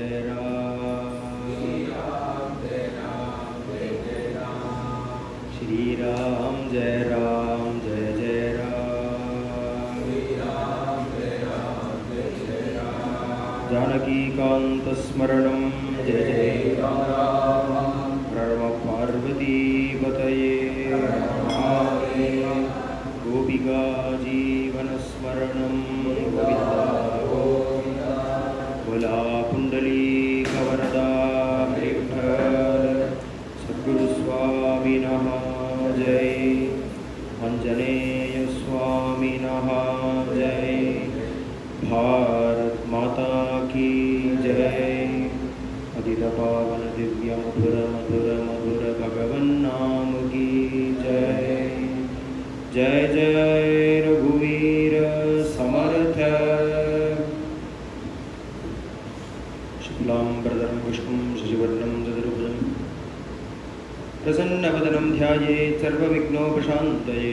जय राम जय राम जय जय राम श्री राम जय राम जय जय राम श्री राम जय जय राम जानकी कांत स्मरणं जय जय राम प्रणव पार्वती पतये गोपिका जीवन स्मरणं गोविंदा बोला पुंडलीक वरदा विठ्ठल सद्गुरु स्वामिनः जय आंजनेय स्वामिनः जय भारत माता की जय अदित पावन दिव्य मधुर मधुर मधुर भगवन नाम की जय जय जय रघुवीर समर्थ शुक्लांबरधरं विष्णुं शशिवर्णं चतुर्भुजं प्रसन्नवदनं ध्यायेत् सर्वविघ्नोपशान्तये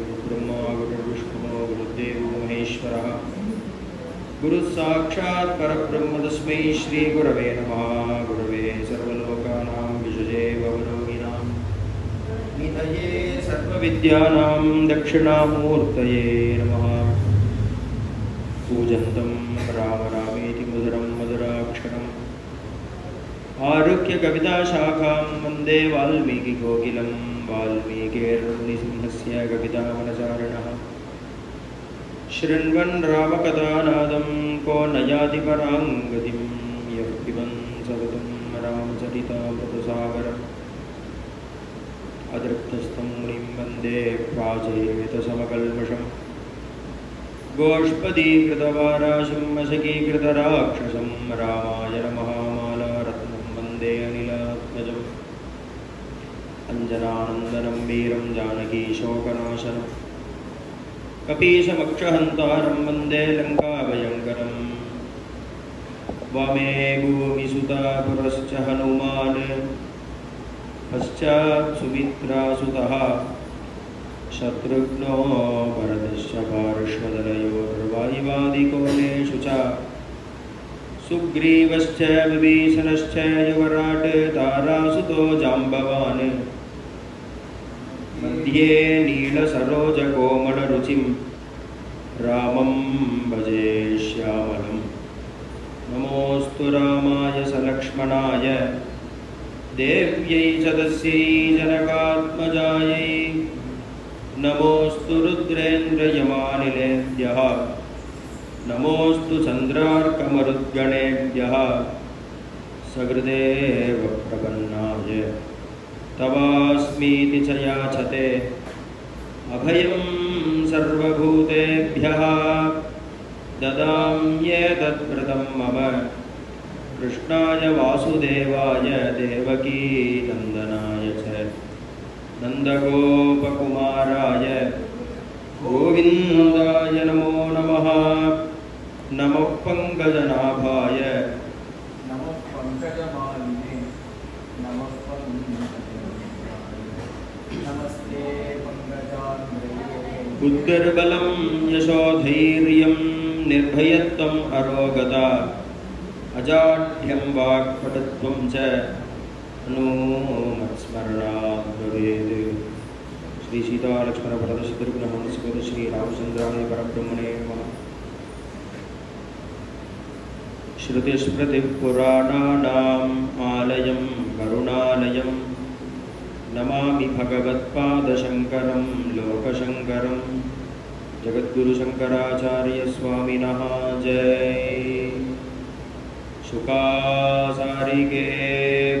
गुरुब्रह्मा गुरुर्विष्णुः गुरुर्देवो महेश्वरः गुरुस्साक्षात् परब्रह्म तस्मै श्रीगुरवे नमः गुरवे सर्वलोकानां विषये भवरोगिणां निधये सर्वविद्यानां दक्षिणामूर्तये नमः पूजन्तं राम रामेति मधुरं मधुराक्षरम् आरुह्य कविताशाखां वन्दे वाल्मीकिकोकिलं वाल्मीकिर्मुनिसिंहस्य कवितावनचारिणः शृण्वन् रामकथानादं को न याति परां गतिं यः पिबन् सततं रामचरितामृतसागरम् अदृप्तस्थं मुनिं वन्दे प्राचेतसमकल्मषम् गोष्पदीकृतवाराशिं मशकीकृतराक्षसं रामायण महामालारत्नं वन्दे अनिलात्मजम् अञ्जनानन्दनं वीरं जानकीशोकनाशनं कपीशमक्षहन्तारं वन्दे लङ्काभयङ्करम् वामे भूमिसुता पुरश्च हनुमान् पश्चात् सुमित्रासुतः शत्रुघ्नो भरतश्च पार्श्वदलयोर्वायुवादिकोणेषु च सुग्रीवश्च विभीषणश्च युवराट् तारासुतो जाम्बवान् मध्ये नीलसरोजकोमलरुचिं रामं भजे श्यामलं नमोऽस्तु रामाय सलक्ष्मणाय देव्यै च तस्यै जनकात्मजायै नमोऽस्तु रुद्रेन्द्रयमानिलेभ्यः नमोऽस्तु चन्द्रार्कमरुद्गणेभ्यः सकृदेव प्रपन्नाय तवास्मीति च याचते अभयं सर्वभूतेभ्यः ददाम्येतद्व्रतं मम कृष्णाय वासुदेवाय देवकी नन्दनाय च नन्दगोपकुमाराय गोविन्दाय नमो नमः नमः पङ्कजनाभाय नमः पङ्कजमालिने नमः नमस्ते पङ्कजाग्रये बुद्धिर्बलं यशोधैर्यं निर्भयत्वम् अरोगता अजाड्यं वाक्पटुत्वं च मत्स्मरणात् भवेत् श्री सीता लक्ष्मण भरत शत्रुघ्न हनुमत श्री रामचंद्राय परब्रह्मणे नमः श्रुतिस्मृतिपुराणानाम् आलयं करुणालयं नमामि भगवत्पादशङ्करं लोकशङ्करं जगद्गुरुशङ्कराचार्यस्वामिनः जय शुकासारिके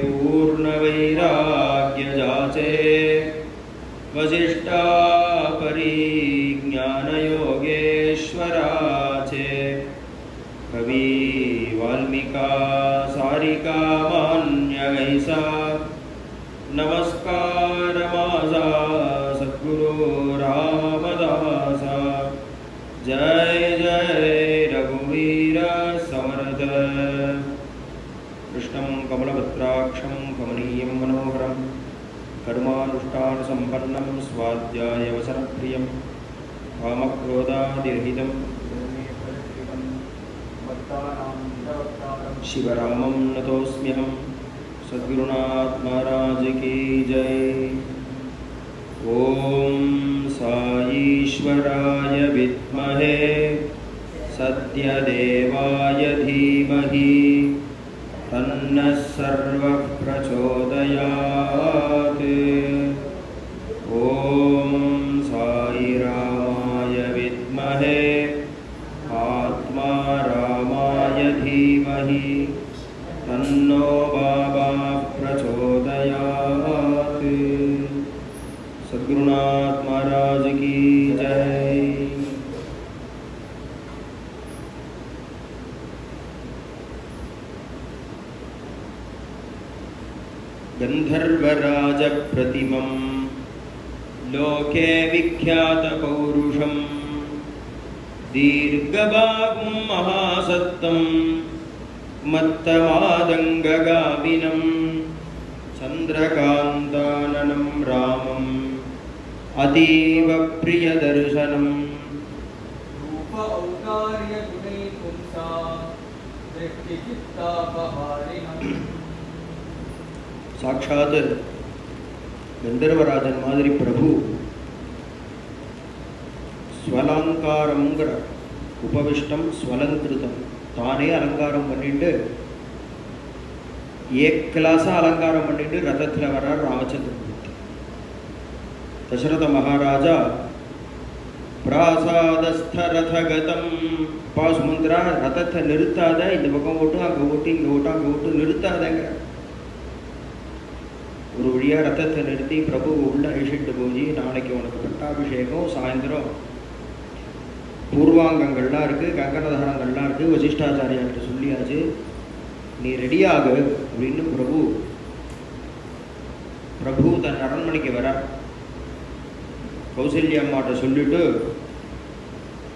पूर्णवैराग्यजाचे वसिष्ठा परिज्ञानयोगेश्वराचे कवि वाल्मीका सारिका मान्यवैसा नमस्कार मासा सद्गुरु रामदासा जय जय रघुवीर समर्थ कृष्णं कमलपत्राक्षं कमनीयं मनोहरं कर्मानुष्ठानसम्पन्नं स्वाध्यायवसरप्रियं कामक्रोधादिरहितं शिवरामं नतोऽस्म्यहं सद्गुरुनाथ महाराज की जय। ओम साईश्वराय विद्महे सत्यदेवाय धीमहि तन्नः सर्वः प्रचोदयात्। ओम साई रामाय विद्महे आत्मा रामाय धीमहि तन्नो बाबा प्रचोदयात्। सद्गुरुनाथ महाराज की जय। गंधर्वराज प्रतिमं लोके विख्यात पौरुषं दीर्घबाहुं महासत्तं मत्तमादंगगामिनं चंद्रकांताननं रामम् अतीव प्रियदर्शनम्। रूप औदार्य गुणै पुंसा दृष्टिचित्तापहारिणम्। साक्षात गंधर्वराजन मादिरी प्रभु स्वलंकारंगर उपविष्टम स्वलंकृतम ताने अलंकारम पण्णिट्टु एक क्लास अलंकारम पण्णिट्टु रथत्तुल वरार रामचंद्रमूर्ति। दशरथ महाराजा प्रासादस्थ रथगतम पासुमंद्रा रथத்தை நிறுத்தாத, இந்த பக்கம் ஓட்டு அங்க ஓட்டு இங்க ஓட்டு அங்க ஓட்டு நிறுத்தாதங்க. ஒரு வழியா ரத்தத்தை நிறுத்தி பிரபு உள்ள அழிச்சிட்டு போய் நாளைக்கு உனக்கு பட்டாபிஷேகம், சாயந்தரம் பூர்வாங்கங்கள்லாம் இருக்கு, கங்கணதாரங்கள்லாம் இருக்கு, வசிஷ்டாச்சாரியார்கிட்ட சொல்லியாச்சு, நீ ரெடியாகு அப்படின்னு பிரபு தன் அரண்மனைக்கு வர கௌசல்யா அம்மாட்ட சொல்லிட்டு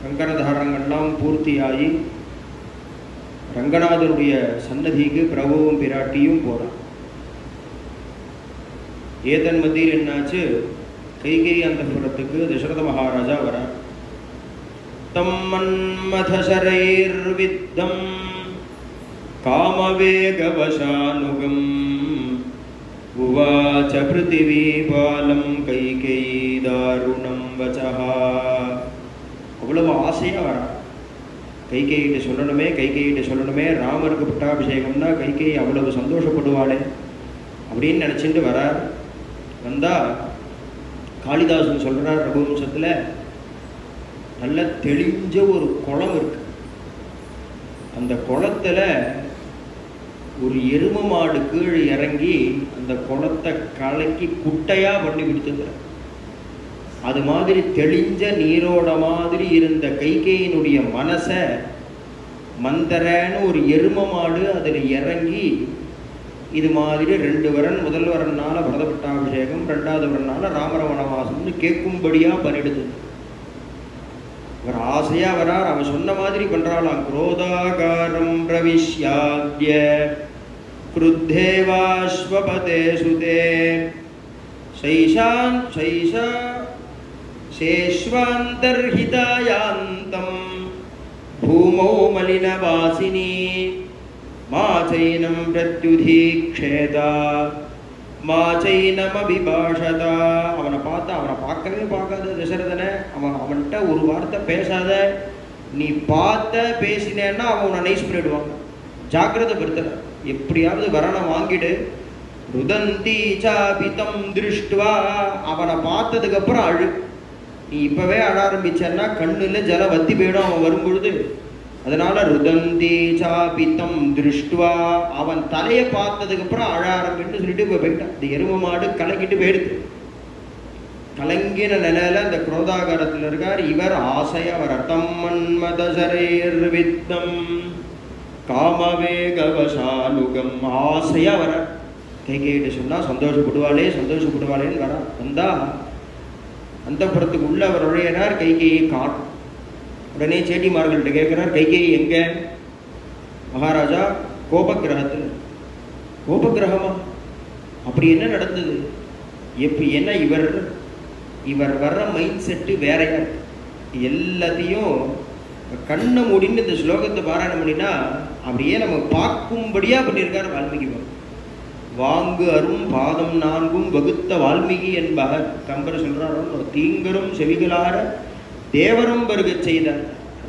கங்கணதாரங்கள்லாம் பூர்த்தியாகி ரங்கநாதனுடைய சன்னதிக்கு பிரபுவும் பிராட்டியும் போறான். ஏதன் மத்தியில் என்னாச்சு, கைகேயி அந்தப்புரத்துக்கு தசரத மகாராஜா வர. தம் மன்மதசரைர்வித்தம் காமவேகவசானுகம் உவாச பிருத்திவீபாலம் கைகேயி தாருணம் வசஹா. அவ்வளவு ஆசையா வரா. கைகேயிட்ட சொல்லணுமே ராமருக்கு பட்டாபிஷேகம்னா கைகேயி அவ்வளவு சந்தோஷப்படுவாளே அப்படின்னு நினச்சிட்டு வரார். வந்தா காளிதாசன் சொல்றார், ரகுவம்சத்துல நல்ல தெளிஞ்ச ஒரு குளம் இருக்கு. அந்த குளத்துல ஒரு எரும மாடு கீழே இறங்கி அந்த குளத்தை கலக்கி குட்டையா பண்ணி கொடுத்துக்கிற. அது மாதிரி தெளிஞ்ச நீரோட மாதிரி இருந்த கைகேயினுடைய மனசை மந்தரன்னு ஒரு எரும மாடு அதில் இறங்கி இது மாதிரி 2 வரன், முதல் வரனால பரதப்பட்டாபிஷேகம், 2வது வரனால ராமர வனவாசம்னு கேட்கும்படியா பண்ணிடுது. அவர் ஆசையா வரார். அவன் சொன்ன மாதிரி பண்றாளாம். குரோதாகாரம் பிரவிஷ்யாத்ய क्रुद्धेवाश्वपते सुते शेष्वान्तर्हितायान्तं भूमौ मलिनवासिनी माचैनं प्रत्युधीक्षेता மாச்சைனமபிபாஷதா. அவனை பார்த்தா, அவனை பார்க்கவே பார்க்காத தசரதனை, அவன்கிட்ட ஒரு வார்த்தை பேசாத, நீ பார்த்த பேசினேன்னா அவன் உன்னை நைஸ் பண்ணிடுவான். ஜாக்கிரதை படுத்துற, எப்படியாவது வரணை வாங்கிடு. ருதந்தி சாபிதம் திருஷ்டுவா, அவனை பார்த்ததுக்கு அப்புறம் அழு. நீ இப்பவே அழ ஆரம்பிச்சன்னா கண்ணுல ஜலம் வத்தி போயிடும் அவன் வரும்பொழுது. அதனால ருதந்தி சாபித்தம் திருஷ்டுவா, அவன் தலையை பார்த்ததுக்கு அப்புறம் அழ ஆரம்பின்னு சொல்லிட்டு போயிட்டான். இந்த எரும மாடு கலங்கிட்டு போயிடுது. கலங்கின நிலையில இந்த குரோதாகாரத்தில் இருக்கார் இவர். ஆசையா வர தம் மன்மதசரைர்வித்தம் காமவேகவசாலுகம், ஆசையா வர. கைகேயிட்ட சொன்னா சந்தோஷப்படுவாளேன்னு வர. வந்தா அந்த புறத்துக்கு உள்ள அவர் நுழையினார். கைகேயை காட்டும். உடனே சேட்டிமார்கள்ட்ட கேட்கிறார், கைகேயி எங்க? மகாராஜா கோபகிரகத்தில். கோபகிரகமா? அப்படி என்ன நடந்தது? என்ன இவர் வர்ற மைண்ட் செட்டு வேறையா இருக்கு. எல்லாத்தையும் கண்ணை மூடின்னு இந்த ஸ்லோகத்தை பாராயணம் பண்ணினா அப்படியே நம்ம பார்க்கும்படியா பண்ணியிருக்கார் வால்மீகி பகவான். வாங்கு அரும் பாதம் நான்கும் வகுத்த வால்மீகி என்பார். கம்பர் சொல்றாரோ, தீங்கரும் செவிகளார தேவரும் பருக செய்தார்.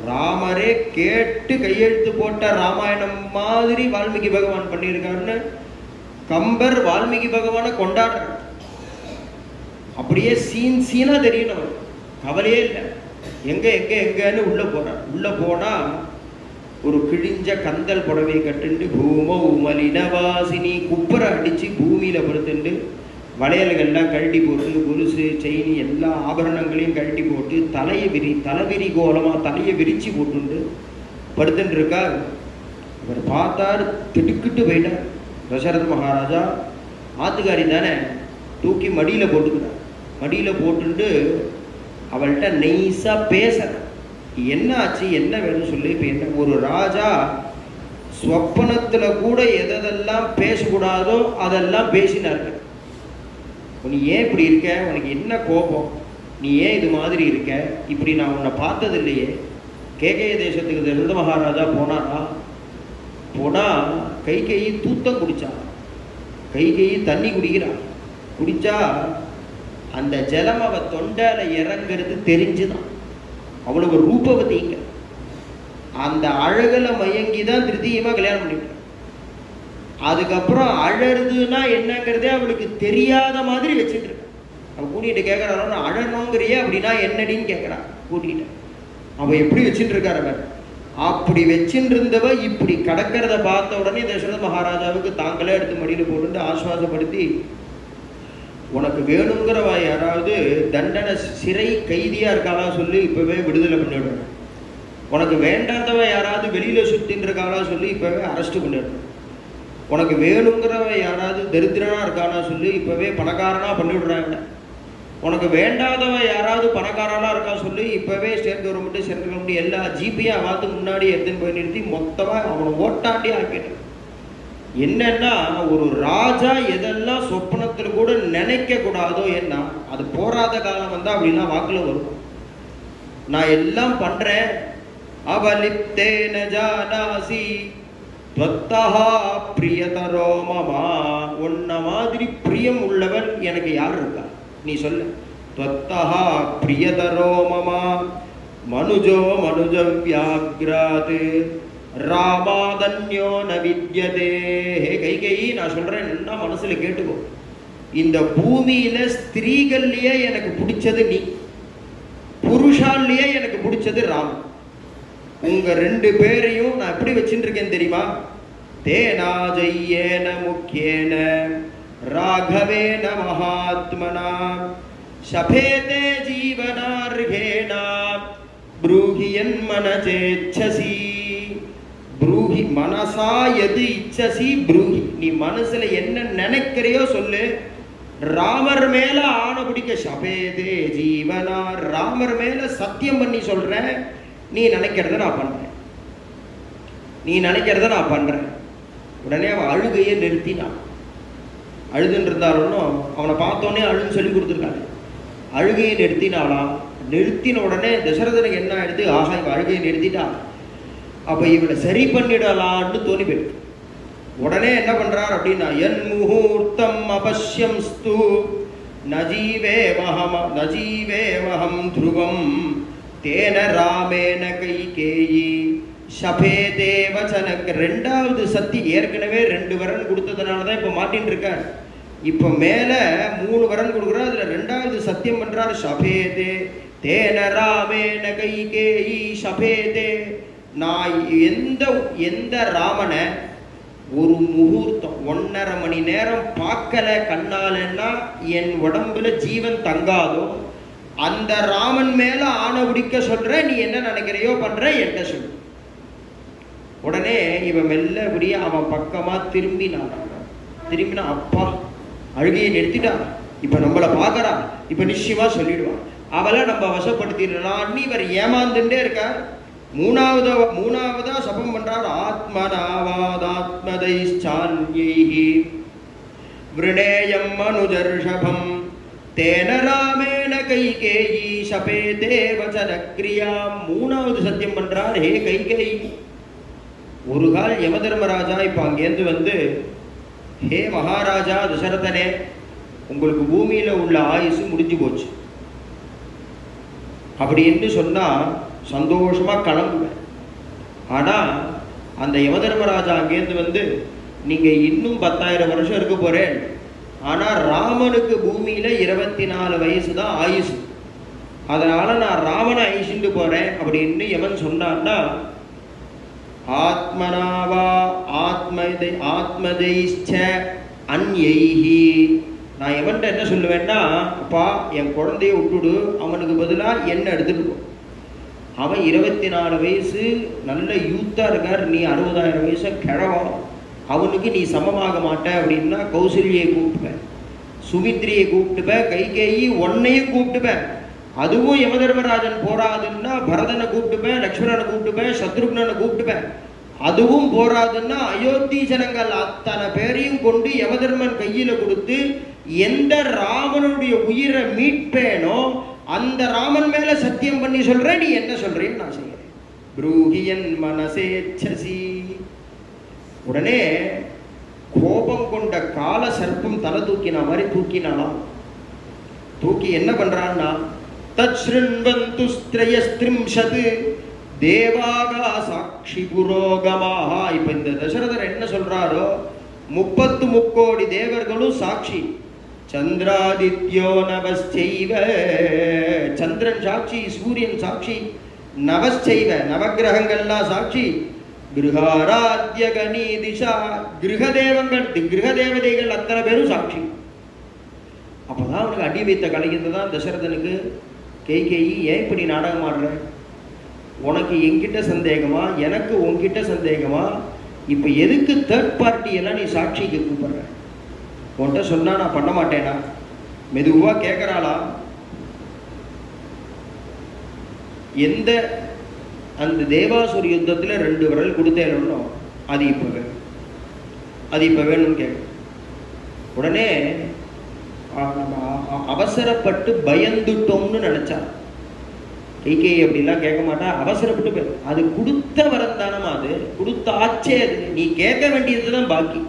ராமரே கேட்டு கையெழுத்து போட்ட ராமாயணம் மாதிரி வால்மீகி பகவான் பண்ணியிருக்காருன்னு கம்பர் வால்மீகி பகவானை கொண்டாடுறார். அப்படியே சீனா தெரியணும், அவர் கவலையே இல்லை. எங்க எங்க எங்கன்னு உள்ள போறார். உள்ள போனா ஒரு கிழிஞ்ச கந்தல் புடவை கட்டுண்டு பூமோ மலினவாசினி குப்பரை அடிச்சு பூமியில படுத்துண்டு வளையல்கள்லாம் கழட்டி போட்டு கொலுசு செயினி எல்லா ஆபரணங்களையும் கழட்டி போட்டு தலைவிரி கோலமா தலையை விரிச்சு போட்டுண்டு படுத்துட்டு இருக்கார். இவர் பார்த்தார், திடுக்கிட்டு போயிட்டார். தசரத மகாராஜா ஆத்துக்காரி தானே, தூக்கி மடியில போட்டுக்கிறார். மடியில போட்டுண்டு அவள்கிட்ட நெய்ஸா பேசுற, என்ன ஆச்சு, என்ன வேணும் சொல்லி. இப்போ என்ன, ஒரு ராஜா ஸ்வப்னத்துல கூட எதெல்லாம் பேசக்கூடாதோ அதெல்லாம் பேசினார்கள். நீ ஏன் இப்படி இருக்க, உனக்கு என்ன கோபம், நீ ஏன் இது மாதிரி இருக்க, இப்படி நான் உன்னை பார்த்தது இல்லையே. கேகய தேசத்துக்கு தசரத மகாராஜா போனாரா, போனா கைகேயி தூத்தம் குடிச்சா. கைகேயி தண்ணி குடிக்கிறான். குடிச்சா அந்த ஜலம் அவ தொண்டால இறங்கிறது தெரிஞ்சுதான். அவளுக்கு ரூபவதிங்க. அந்த அழகுல மயங்கிதான் திருத்தியமா கல்யாணம் பண்ணிட்டான். அதுக்கப்புறம் அழறதுன்னா என்னங்கிறதே அவளுக்கு தெரியாத மாதிரி வச்சுட்டு இருக்க. அவ கூட்டிகிட்டு கேட்கறான், அழணுங்கிறியே அப்படின்னா என்னடின்னு கேட்கறான். கூட்டிகிட்டு அவ எப்படி வச்சுட்டு இருக்காரு அவர். அப்படி வச்சுட்டு இருந்தவ இப்படி கடக்கிறத பார்த்த உடனே தசரத மகாராஜாவுக்கு தாங்களே எடுத்து மடியில் போட்டு ஆஸ்வாசப்படுத்தி, உனக்கு வேணுங்கிறவ யாராவது தண்டனை சிறை கைதியா இருக்காளா சொல்லி இப்பவே விடுதலை பண்ணிவிடுறேன். உனக்கு வேண்டாதவ யாராவது வெளியில சுத்தின்னு இருக்காளா சொல்லி இப்பவே அரெஸ்ட் பண்ணிடுறேன். உனக்கு வேணுங்கிறவ யாராவது தரித்திரனா இருக்கானா சொல்லி இப்பவே பணக்காரனா பண்ணிவிடுறாங்க. உனக்கு வேண்டாதவ யாராவது பணக்காரனா இருக்கா சொல்லி இப்பவே ஸ்டேட் கவர்மெண்ட் சென்ட்ரல் கவர்மெண்ட் எல்லா ஜிபியும் அவாத்துக்கு முன்னாடி எடுத்துன்னு போய் நிறுத்தி மொத்தமா அவனை ஓட்டாண்டி ஆக்கிட்டான். என்னன்னா, ஒரு ராஜா எதெல்லாம் சொப்பனத்தில் கூட நினைக்க கூடாதோ, என்ன அது போராத காலம் வந்தா அப்படின்னா வாக்குல வரும். நான் எல்லாம் பண்றேன். அவலிப்தேன ஜானாசி त्वत्तहा प्रियतरो ममा, உன்ன மாதிரி பிரியம் உள்ளவன் எனக்கு யார் இருக்கா நீ சொல்லு. त्वत्तहा प्रियतरो ममा मनुजो मनुज व्याघ्रात् ராமாதன்யோ ந வித்யதே. கைகேயி, நான் சொல்றேன், என்ன மனசுல கேட்டுக்கோ. இந்த பூமியில ஸ்திரீகள்லயே எனக்கு பிடிச்சது நீ, புருஷாலேயே எனக்கு பிடிச்சது ராமன். உங்க ரெண்டு பேரையும் நான் எப்படி வச்சுட்டு இருக்கேன் தெரியுமா? தேனா ஜெய்யேன முக்கியேன ராகவேன மகாத்மனா சபேதே ஜீவனார்கேனா ப்ரூஹியன் மனசேச்சசி. ப்ரூஹி மனசா எது இச்சசி ப்ரூஹி. நீ மனசுல என்ன நினைக்கிறையோ சொல்லு. ராமர் மேல ஆணை பிடிக்க சபேதே ஜீவனா, ராமர் மேல சத்தியம் பண்ணி சொல்றேன், நீ நினைக்கிறத நான் பண்றேன், நீ நினைக்கிறத நான் பண்றேன். உடனே அவன் அழுகையை நிறுத்தினான். அழுதுன்னு இருந்தாலும் அவனை பார்த்தோன்னே அழுன்னு சொல்லி கொடுத்துருக்காங்க. அழுகையை நிறுத்தினாலாம். நிறுத்தின உடனே தசரதனுக்கு என்ன ஆயிடுது, ஆஹா இவன் அழுகையை நிறுத்திட்டா, அப்ப இவனை சரி பண்ணிடலான்னு தோணி போயிடுது. உடனே என்ன பண்றார் அப்படின்னா, என் முகூர்த்தம் அபஷ்யம் ஸ்து நஜீவேமஹம் த்ருவம் தேன ராமேன கைகேயி சபேதே வசனக். ரெண்டாவது சத்தி, ஏற்கனவே 2 வரன் கொடுத்ததுனாலதான் இப்ப மாட்டின்னு இருக்கார். இப்ப மேல 3 வரன் கொடுக்குறார். அதுல 2வது சத்தியம் பண்றார், சபேதே தேன ராமேன கைகேயி சபேதே. நான் எந்த ராமனை ஒரு முகூர்த்தம் 1.5 மணி நேரம் பார்க்கல கண்ணாலன்னா என் உடம்புல ஜீவன் தங்காதோ, அந்த ராமன் மேல ஆணை பிடிக்க சொல்ற, நீ என்ன நினைக்கிறையோ பண்ற, என்கிட்ட சொல்லு. உடனே இவன் மெல்லபடியா அவன் பக்கமா திரும்பினா, அப்பா அழுகையை நிறுத்திட்டா, இப்ப நம்மளை பாக்குறா, இப்ப நிச்சயமா சொல்லிடுவான், அவளை நம்ம வசப்படுத்திடலான்னு இவர் ஏமாந்துட்டே இருக்கார். மூணாவதா சபம் பண்றார், ஆத்மனாவாதாத்மதைச்சான்யைஹி விருணேயம் மனுஜர்ஷபம் தேன ராமேன கைகேயி சபேதே வசன கிரியா. 3வது சத்தியம் பண்றார், ஹே கைகேயி, ஒரு கால் யம தர்மராஜா இப்போ அங்கேருந்து வந்து, ஹே மகாராஜா தசரதனே, உங்களுக்கு பூமியில் உள்ள ஆயுசு முடிஞ்சு போச்சு அப்படி என்று சொன்னால் சந்தோஷமாக கிளம்புவேன். ஆனால் அந்த யம தர்மராஜா அங்கேருந்து வந்து, நீங்கள் இன்னும் 10,000 வருஷம் இருக்க போகிறேன், ஆனால் ராமனுக்கு பூமியில் 24 வயசு தான் ஆயுசு, அதனால் நான் ராமனை ஐசிண்டு போகிறேன் அப்படின்னு யமன் சொன்னான்னா, ஆத்மனாவா ஆத்மதைச்ச அன்யைஹி, நான் எவன்ட்ட என்ன சொல்லுவேன்னா, அப்பா என் குழந்தைய விட்டுடு, அவனுக்கு பதிலாக என்ன எடுத்துட்டு போ. அவன் 24 வயசு நல்ல யூத்தாக இருக்கார், நீ 60,000 வயசை கிழவா, அவனுக்கு நீ சமமாக மாட்ட அப்படின்னா கௌசல்யை கூப்பிட்டுப்பேன், சுமித்ரியை கூப்பிட்டுப்பேன், கைகேயி உன்னையும் கூப்பிட்டுப்பேன். அதுவும் யமதர்மராஜன் போராதுன்னா பரதனை கூப்பிட்டுப்பேன், லக்ஷ்மணனை கூப்பிட்டுப்பேன், சத்ருக்னனை கூப்பிட்டுப்பேன். அதுவும் போராதுன்னா அயோத்தி ஜனங்கள் அத்தனை பேரையும் கொண்டு யமதர்மன் கையில் கொடுத்து எந்த ராமனுடைய உயிரை மீட்பேனோ அந்த ராமன் மேல சத்தியம் பண்ணி சொல்றேன், நீ என்ன சொல்றேன்னு நான் செய்யறேன். ப்ரூஹியன் மனசேச்சசி. உடனே கோபம் கொண்ட கால சர்ப்பம் தலை தூக்கின மாதிரி தூக்கினாலாம். தூக்கி என்ன பண்றான்னா, தச்ருண்வந்து ஸ்த்ரயஸ்த்ரிம்ஷத் தேவாகா சாட்சி புரோகமாக. இப்ப இந்த தசரதர் என்ன சொல்றாரோ, 33 கோடி தேவர்களும் சாட்சி. சந்திராதித்யோ நவஸ்சைவ, சந்திரன் சாட்சி, சூரியன் சாட்சி, நவஸ்சைவ நவகிரகங்கள்லாம் சாட்சி, கிருஹாராத்ய கணி திசா, கிரகதேவங்கள் கிரகதேவதைகள் அத்தனை பேரும் சாட்சி. அப்போதான் அவனுக்கு அடி வைத்த கலைஞர்தான் தசரதனுக்கு, கைகேயி ஏன் இப்படி நாடகம் ஆடுற, உனக்கு என்கிட்ட சந்தேகமா, எனக்கு உன்கிட்ட சந்தேகமா, இப்போ எதுக்கு தேர்ட் பார்ட்டி எல்லாம் நீ சாட்சிக்கு கூப்பிடுற, உன்கிட்ட சொன்னா நான் பண்ண மாட்டேனா, மெதுவா கேட்கறாளா. எந்த அந்த தேவாசுர யுத்தத்தில் 2 விரல் கொடுத்தேன்னு, அது இப்போ வேணும், அது இப்போ வேணும்னு கேட்க. உடனே அவசரப்பட்டு பயந்துட்டோம்னு நினைச்சா கைகேயி அப்படிலாம் கேட்க மாட்டா, அவசரப்பட்டு போய் அது கொடுத்த வரம் தானமா, அது கொடுத்தாச்சே, அது நீ கேட்க வேண்டியதுதான் பாக்கி,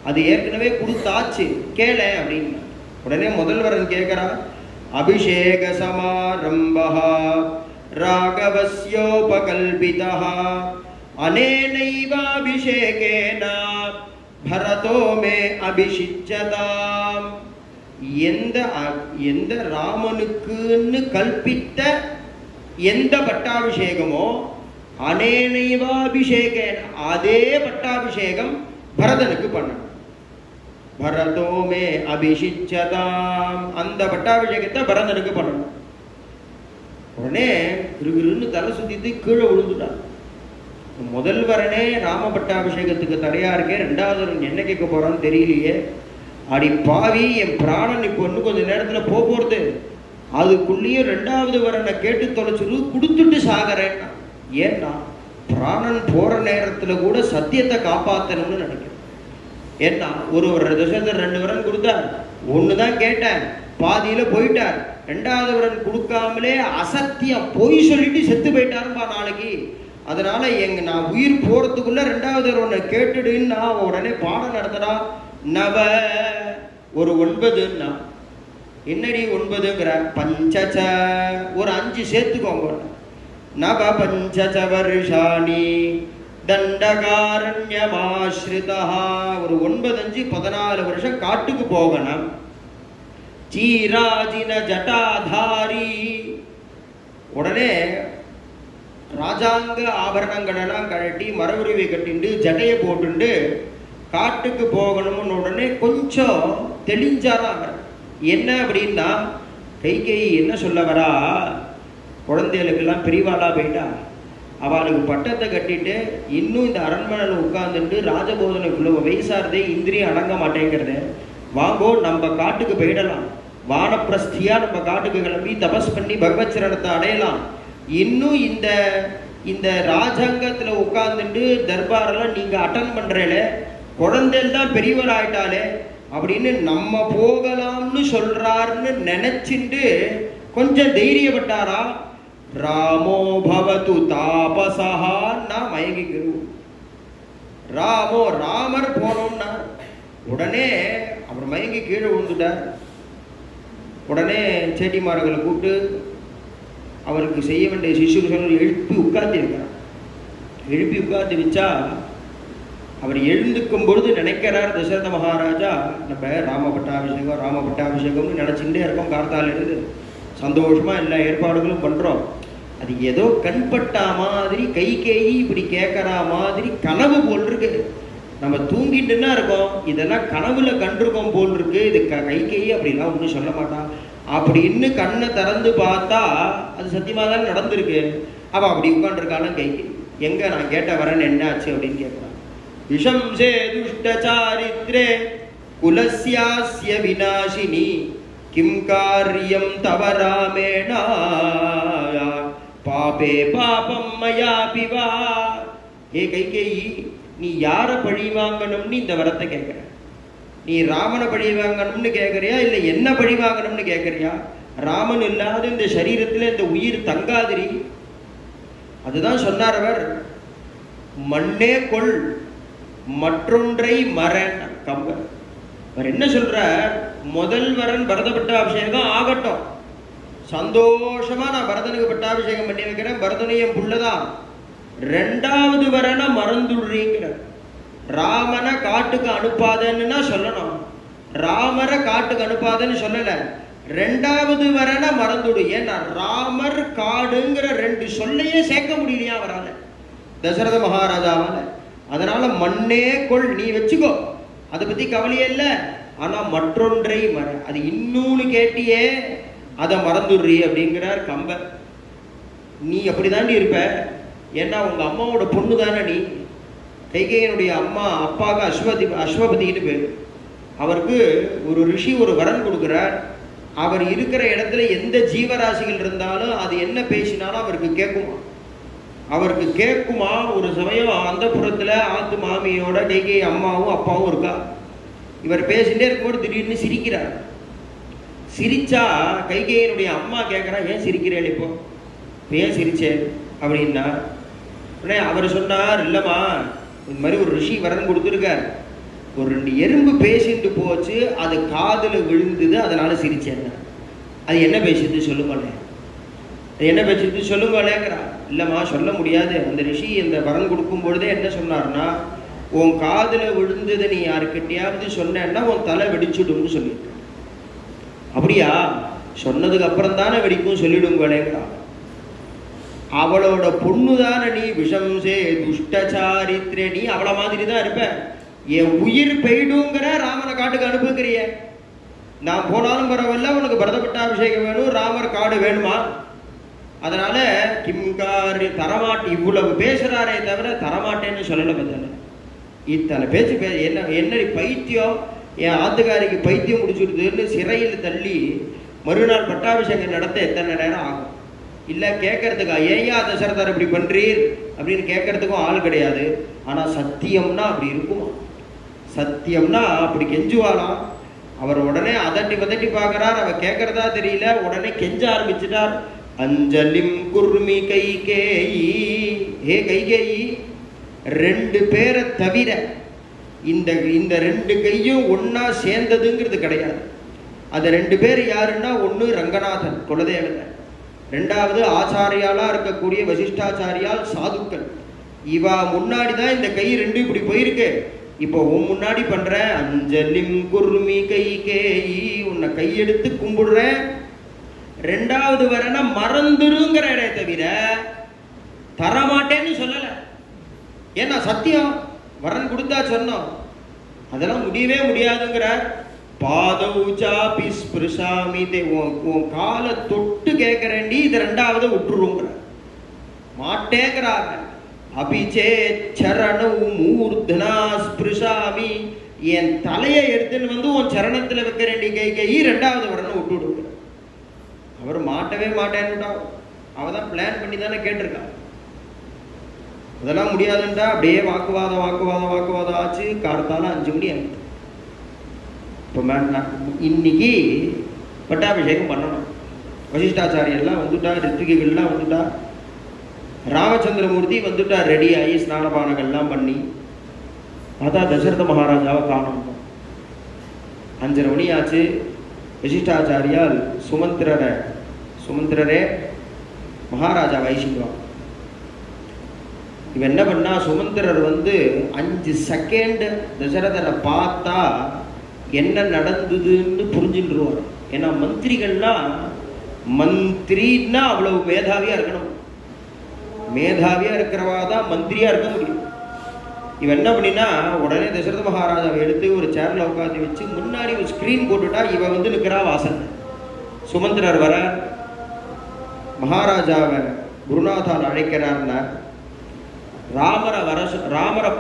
அது ஏற்கனவே கொடுத்தாச்சு கேள அப்படின்னா. உடனே முதல் வரன் கேட்கிறா, அபிஷேக சமாரம்பா ராகவஸ்யோபகல்பிதா அனேனைவாபிஷேகேன பரதோ மே அபிஷிச்சதாம். எந்த ராமனுக்குன்னு கல்பித்த எந்த பட்டாபிஷேகமோ அனேனைவாபிஷேகேன அதே பட்டாபிஷேகம் பரதனுக்கு பண்ணணும். பரதோமே அபிஷிச்சதாம், அந்த பட்டாபிஷேகத்தை பரதனுக்கு பண்ணணும். உடனே கிருகிருன்னு தலை சுத்திட்டு கீழே விழுந்துட்டான். முதல் வரனே ராம பட்டாபிஷேகத்துக்கு தடையா இருக்கேன், 2வது வரன் என்ன கேட்க போறான்னு தெரியலையே, அடி பாவி, என் பிராணன் இப்போ இன்னும் கொஞ்சம் நேரத்தில் போகிறது, அதுக்குள்ளேயும் 2வது வரனை கேட்டு தொலைச்சிரு, கொடுத்துட்டு சாகிறேன்னா. ஏன்னா பிராணன் போற நேரத்தில் கூட சத்தியத்தை காப்பாற்றணும்னு நினைக்கிறேன். ஏன்னா ஒரு தசரதர் 2 வரன் கொடுத்தார், 1 தான் கேட்டேன், பாதியில போயிட்டார். 2வது வரன் கொடுக்காமலே அசத்தியம் பொய் சொல்லிட்டு செத்து போயிட்டாருப்பா நாளைக்கு. அதனால நான் உயிர் போறதுக்குள்ள 2வது வரனை கேட்டுடுன்னு நான் உடனே பாடம் நடத்துறா. நவ ஒரு 9ன்னா என்னடி 9ங்கிற, பஞ்சச ஒரு 5 சேர்த்துக்கோங்க, நவ பஞ்சச வருஷாணி தண்டகாரண்யமாஸ்ரிதா, ஒரு 9 5 14 வருஷம் காட்டுக்கு போகணும். சீராஜின ஜட்டாதாரி, உடனே ராஜாங்க ஆபரணங்களெல்லாம் கழட்டி மரபுரிவை கட்டிண்டு ஜட்டையை போட்டுண்டு காட்டுக்கு போகணும்னு உடனே கொஞ்சம் தெளிஞ்சாராங்க. என்ன அப்படின்னா, கைகேயி என்ன சொல்ல வரா, குழந்தைகளுக்கெல்லாம் பிரிவாளா போயிட்டா, அவளுக்கு பட்டத்தை கட்டிட்டு இன்னும் இந்த அரண்மனையில் உட்கார்ந்துட்டு ராஜபோதனைக்குள்ள வயசாரதே இந்திரியம் அடங்க மாட்டேங்கிறது, வாங்கோ நம்ம காட்டுக்கு போயிடலாம், வானப்பிரஸ்தியா நம்ம காட்டுக்கு கிளம்பி தபஸ் பண்ணி பகவத் சரணத்தை அடையலாம். இன்னும் இந்த ராஜாங்கத்துல உட்கார்ந்துட்டு தர்பாரெல்லாம் நீங்க அட்டன் பண்றேல, குழந்தைகள் தான் பெரியவர் ஆயிட்டாலே அப்படின்னு நம்ம போகலாம்னு சொல்றாருன்னு நினைச்சிட்டு கொஞ்சம் தைரியப்பட்டாரா. ராமோ பவது தாபசா, நான் மயங்கிக்கிறோம், ராமோ ராமர் போனோம்னா உடனே அவர் மயங்கி கீழே விழுந்துட்டார். உடனே சேட்டிமார்களை கூப்பிட்டு அவருக்கு செய்ய வேண்டிய சிசுகள் எழுப்பி உட்கார்த்திருக்கிறார். எழுப்பி உட்கார்ந்து வச்சா அவர் எழுந்துக்கும் பொழுது நினைக்கிறார் தசரத மகாராஜா, நம்ம ராம பட்டாபிஷேகம்னு நினச்சிட்டே இருக்கோம். கார்த்தால இருந்து சந்தோஷமா எல்லா ஏற்பாடுகளும் பண்றோம். அது ஏதோ கண்பட்டா மாதிரி கைகேயி இப்படி கேட்கறா மாதிரி கனவு போல் இருக்கு. நம்ம தூங்கிட்டுன்னா இருக்கோம், இதெல்லாம் கனவுல கண்டிருக்கோம் போல் இருக்கு. இது கைகேயி அப்படிலாம் ஒன்றும் சொல்ல மாட்டான் அப்படின்னு கண்ணை திறந்து பார்த்தா அது சத்தியமா தான் நடந்திருக்கு. அவ அப்படி உட்காந்துருக்காலும் கைகேயி எங்க நான் கேட்ட வரேன் என்ன ஆச்சு அப்படின்னு கேட்கிறான். விஷம்சே துஷ்டசாரித்ரே குலஸ்யாஸ்ய விநாசினி கிம் காரியம் தவ ராமேணா பாபே பாபம் மயாபி வா. ஏ கைகேயி, நீ யாரை பழி வாங்கணும்னு இந்த வரத்தை கேட்கிற? நீ ராமனை பழி வாங்கணும்னு கேட்கறியா இல்ல என்ன பழி வாங்கணும்னு கேட்கறியா? ராமன் இல்லாத இந்த சரீரத்துல இந்த உயிர் தங்காதிரி. அதுதான் சொன்னார் அவர், மண்ணே கொள் மற்றொன்றை மரன் கம்பர். அவர் என்ன சொல்ற, முதல் வரன் பரத பட்டாபிஷேகம் ஆகட்டும், சந்தோஷமா நான் பரதனுக்கு பட்டாபிஷேகம் பண்ணி வைக்கிறேன், பரதனையும் புள்ளதான். ரெண்டாவது வரனை மறந்துடுறீங்கிற. ராமனை காட்டுக்கு அனுப்பாதன்னு சொல்லணும், ராமரை காட்டுக்கு அனுப்பாதன்னு சொல்லல. ரெண்டாவது வரனை மறந்துடு. ஏன்னா ராமர் காடுங்கிற ரெண்டு சொல்லையே சேர்க்க முடியலையா வராத தசரத மகாராஜாவால. அதனால மண்ணே கொள், நீ வச்சுக்கோ, அதை பத்தி கவலையே இல்லை. ஆனா மற்றொன்றை மற, அது இன்னொன்னு கேட்டியே அதை மறந்துடுறீ அப்படிங்கிறார் கம்பர். நீ அப்படிதாண்டி இருப்ப, ஏன்னா உங்க அம்மாவோட பொண்ணு தானே நீ. கைகேயனுடைய அம்மா அப்பாவுக்கு அஸ்வபதினு பேர். அவருக்கு ஒரு ரிஷி ஒரு வரன் கொடுக்குறார். அவர் இருக்கிற இடத்துல எந்த ஜீவராசிகள் இருந்தாலும் அது என்ன பேசினாலும் அவருக்கு கேட்குமா. அவருக்கு கேட்குமா. ஒரு சமயம் அந்த புறத்துல ஆத்து மாமியோட கைகேயி அம்மாவும் அப்பாவும் இருக்கா. இவர் பேசிட்டே இருக்கும்போது திடீர்னு சிரிக்கிறார். சிரிச்சா கைகேயனுடைய அம்மா கேட்குறா, ஏன் சிரிக்கிறேன் இப்போ, ஏன் சிரிச்சேன் அப்படின்னா உடனே அவர் சொன்னார், இல்லைம்மா இந்த மாதிரி ஒரு ரிஷி வரன் கொடுத்துருக்கார், ஒரு 2 எறும்பு பேசிட்டு போச்சு, அது காதில் விழுந்தது, அதனால சிரிச்சேன். அது என்ன பேசிட்டு சொல்லுங்களேன், அது என்ன பேசிட்டு சொல்லுங்களேங்கிறா. இல்லைம்மா சொல்ல முடியாது, அந்த ரிஷி இந்த வரன் கொடுக்கும் பொழுதே என்ன சொன்னார்னா, உன் காதில் விழுந்தது நீ யாருக்கிட்டையாவது சொன்னேன்னா உன் தலை வெடிச்சுடும்னு சொல்லியிருக்க. அப்படியா, சொன்னதுக்கு அப்புறம் தானே வெடிக்கும் சொல்லிடுங்களேங்கிறா. அவளோட பொண்ணு தானே நீ, விஷம்சே துஷ்டசாரித்ரே, நீ அவளை மாதிரி தான் இருப்ப. என் உயிர் பெய்டுங்கிற ராமனை காட்டுக்கு அனுப்புகிறிய. நான் போனாலும் பரவாயில்ல, உனக்கு பரத பட்டாபிஷேகம் வேணும், ராமர் காடு வேணுமா? அதனால கிம்காரி தரமாட்டு இவ்வளவு பேசுறாரே தவிர தரமாட்டேன்னு சொல்லலை. பத்தால இத்தனை பேச்சு என்ன பைத்தியம், என் ஆத்துக்காரிக்கு பைத்தியம் முடிச்சுடுதுன்னு சிறையில் தள்ளி மறுநாள் பட்டாபிஷேகம் நடத்த எத்தனை நேரம் ஆகும்? இல்லை கேட்கறதுக்கா, ஏயா தசரதர் இப்படி பண்றீர் அப்படின்னு கேட்கறதுக்கும் ஆள் கிடையாது. ஆனா சத்தியம்னா அப்படி இருக்குமா? சத்தியம்னா அப்படி கெஞ்சுவாளாம். அவர் உடனே அதட்டி பதட்டி பார்க்கிறார், அவ கேட்கறதா தெரியல, உடனே கெஞ்ச ஆரம்பிச்சுட்டார். அஞ்சலிம் குர்மி கைகேயி, ஹே கைகேயி, 2 பேரை தவிர இந்த 2 கையும் ஒன்னா சேர்ந்ததுங்கிறது கிடையாது. அது 2 பேர் யாருன்னா, ஒன்று ரங்கநாதன் குலதேவன், 2வது ஆச்சாரியாலா இருக்கக்கூடிய வசிஷ்டாச்சாரியால் சாதுக்கள். இவா முன்னாடி தான் இந்த கை 2 இப்படி போயிருக்கு. இப்போ உன் முன்னாடி பண்ற அஞ்சலிம் குர்மி கைகேயி, உன்னை கையெடுத்து கும்பிடுறேன், 2வது வரனா மறந்துருங்கிற இடைய தவிர தரமாட்டேன்னு சொல்லல. ஏன்னா சத்தியம், வரன் கொடுத்தா சொன்னோம், அதெல்லாம் முடியவே முடியாதுங்கிற. பாதௌச்சாபி ஸ்பிருஷாமி, உன் காலை தொட்டு கேட்கிறேன்டி, இது 2வது விட்டுருங்கிற மாட்டேங்கிறாங்க. அபிச்சே சரணம் மூர்தனா ஸ்பிருஷாமி, என் தலையை எடுத்துன்னு வந்து உன் சரணத்துல வைக்கிறேன்டி கைகேயி, 2வது வரணும் விட்டுடுங்கிற. அவர் மாட்டவே மாட்டேன்னுட்டா. அவதான் பிளான் பண்ணி தானே கேட்டிருக்கா. அதெல்லாம் முடியாதுன்றா. அப்படியே வாக்குவாதம் ஆச்சு. காலத்தால 5 மணி ஆகிடுது. இப்போ இன்னைக்கு பட்டாபிஷேகம் பண்ணணும். வசிஷ்டாச்சாரியெல்லாம் வந்துட்டா, ரித்விகள்லாம் வந்துட்டா, ராமச்சந்திரமூர்த்தி வந்துட்டா, ரெடி ஆகி ஸ்நானபானங்கள்லாம் பண்ணி பார்த்தா தசரத மகாராஜாவை காணோம். 5:30 மணி ஆச்சு. வசிஷ்டாச்சாரியால் சுமந்திரரே மகாராஜா வைசிக்குவான். இவன் என்ன பண்ணா, சுமந்திரர் 5 செகண்ட் தசரதரை பார்த்தா என்ன நடந்ததுன்னு புரிஞ்சுருவார். ஏன்னா மந்திரின்னா அவ்வளவு மேதாவியா இருக்கணும். மேதாவியா இருக்கிறவா தான் மந்திரியா இருக்க முடியும். இவன் என்ன பண்ணினா, உடனே தசரத மகாராஜாவை எடுத்து ஒரு சேர்ல உட்காந்து வச்சு முன்னாடி ஒரு ஸ்கிரீன் போட்டுட்டா. இவன் நிற்கிறா வாசல். சுமந்திரர் வர மகாராஜாவை குருநாதால் அழைக்கிறார்னா, ராமரை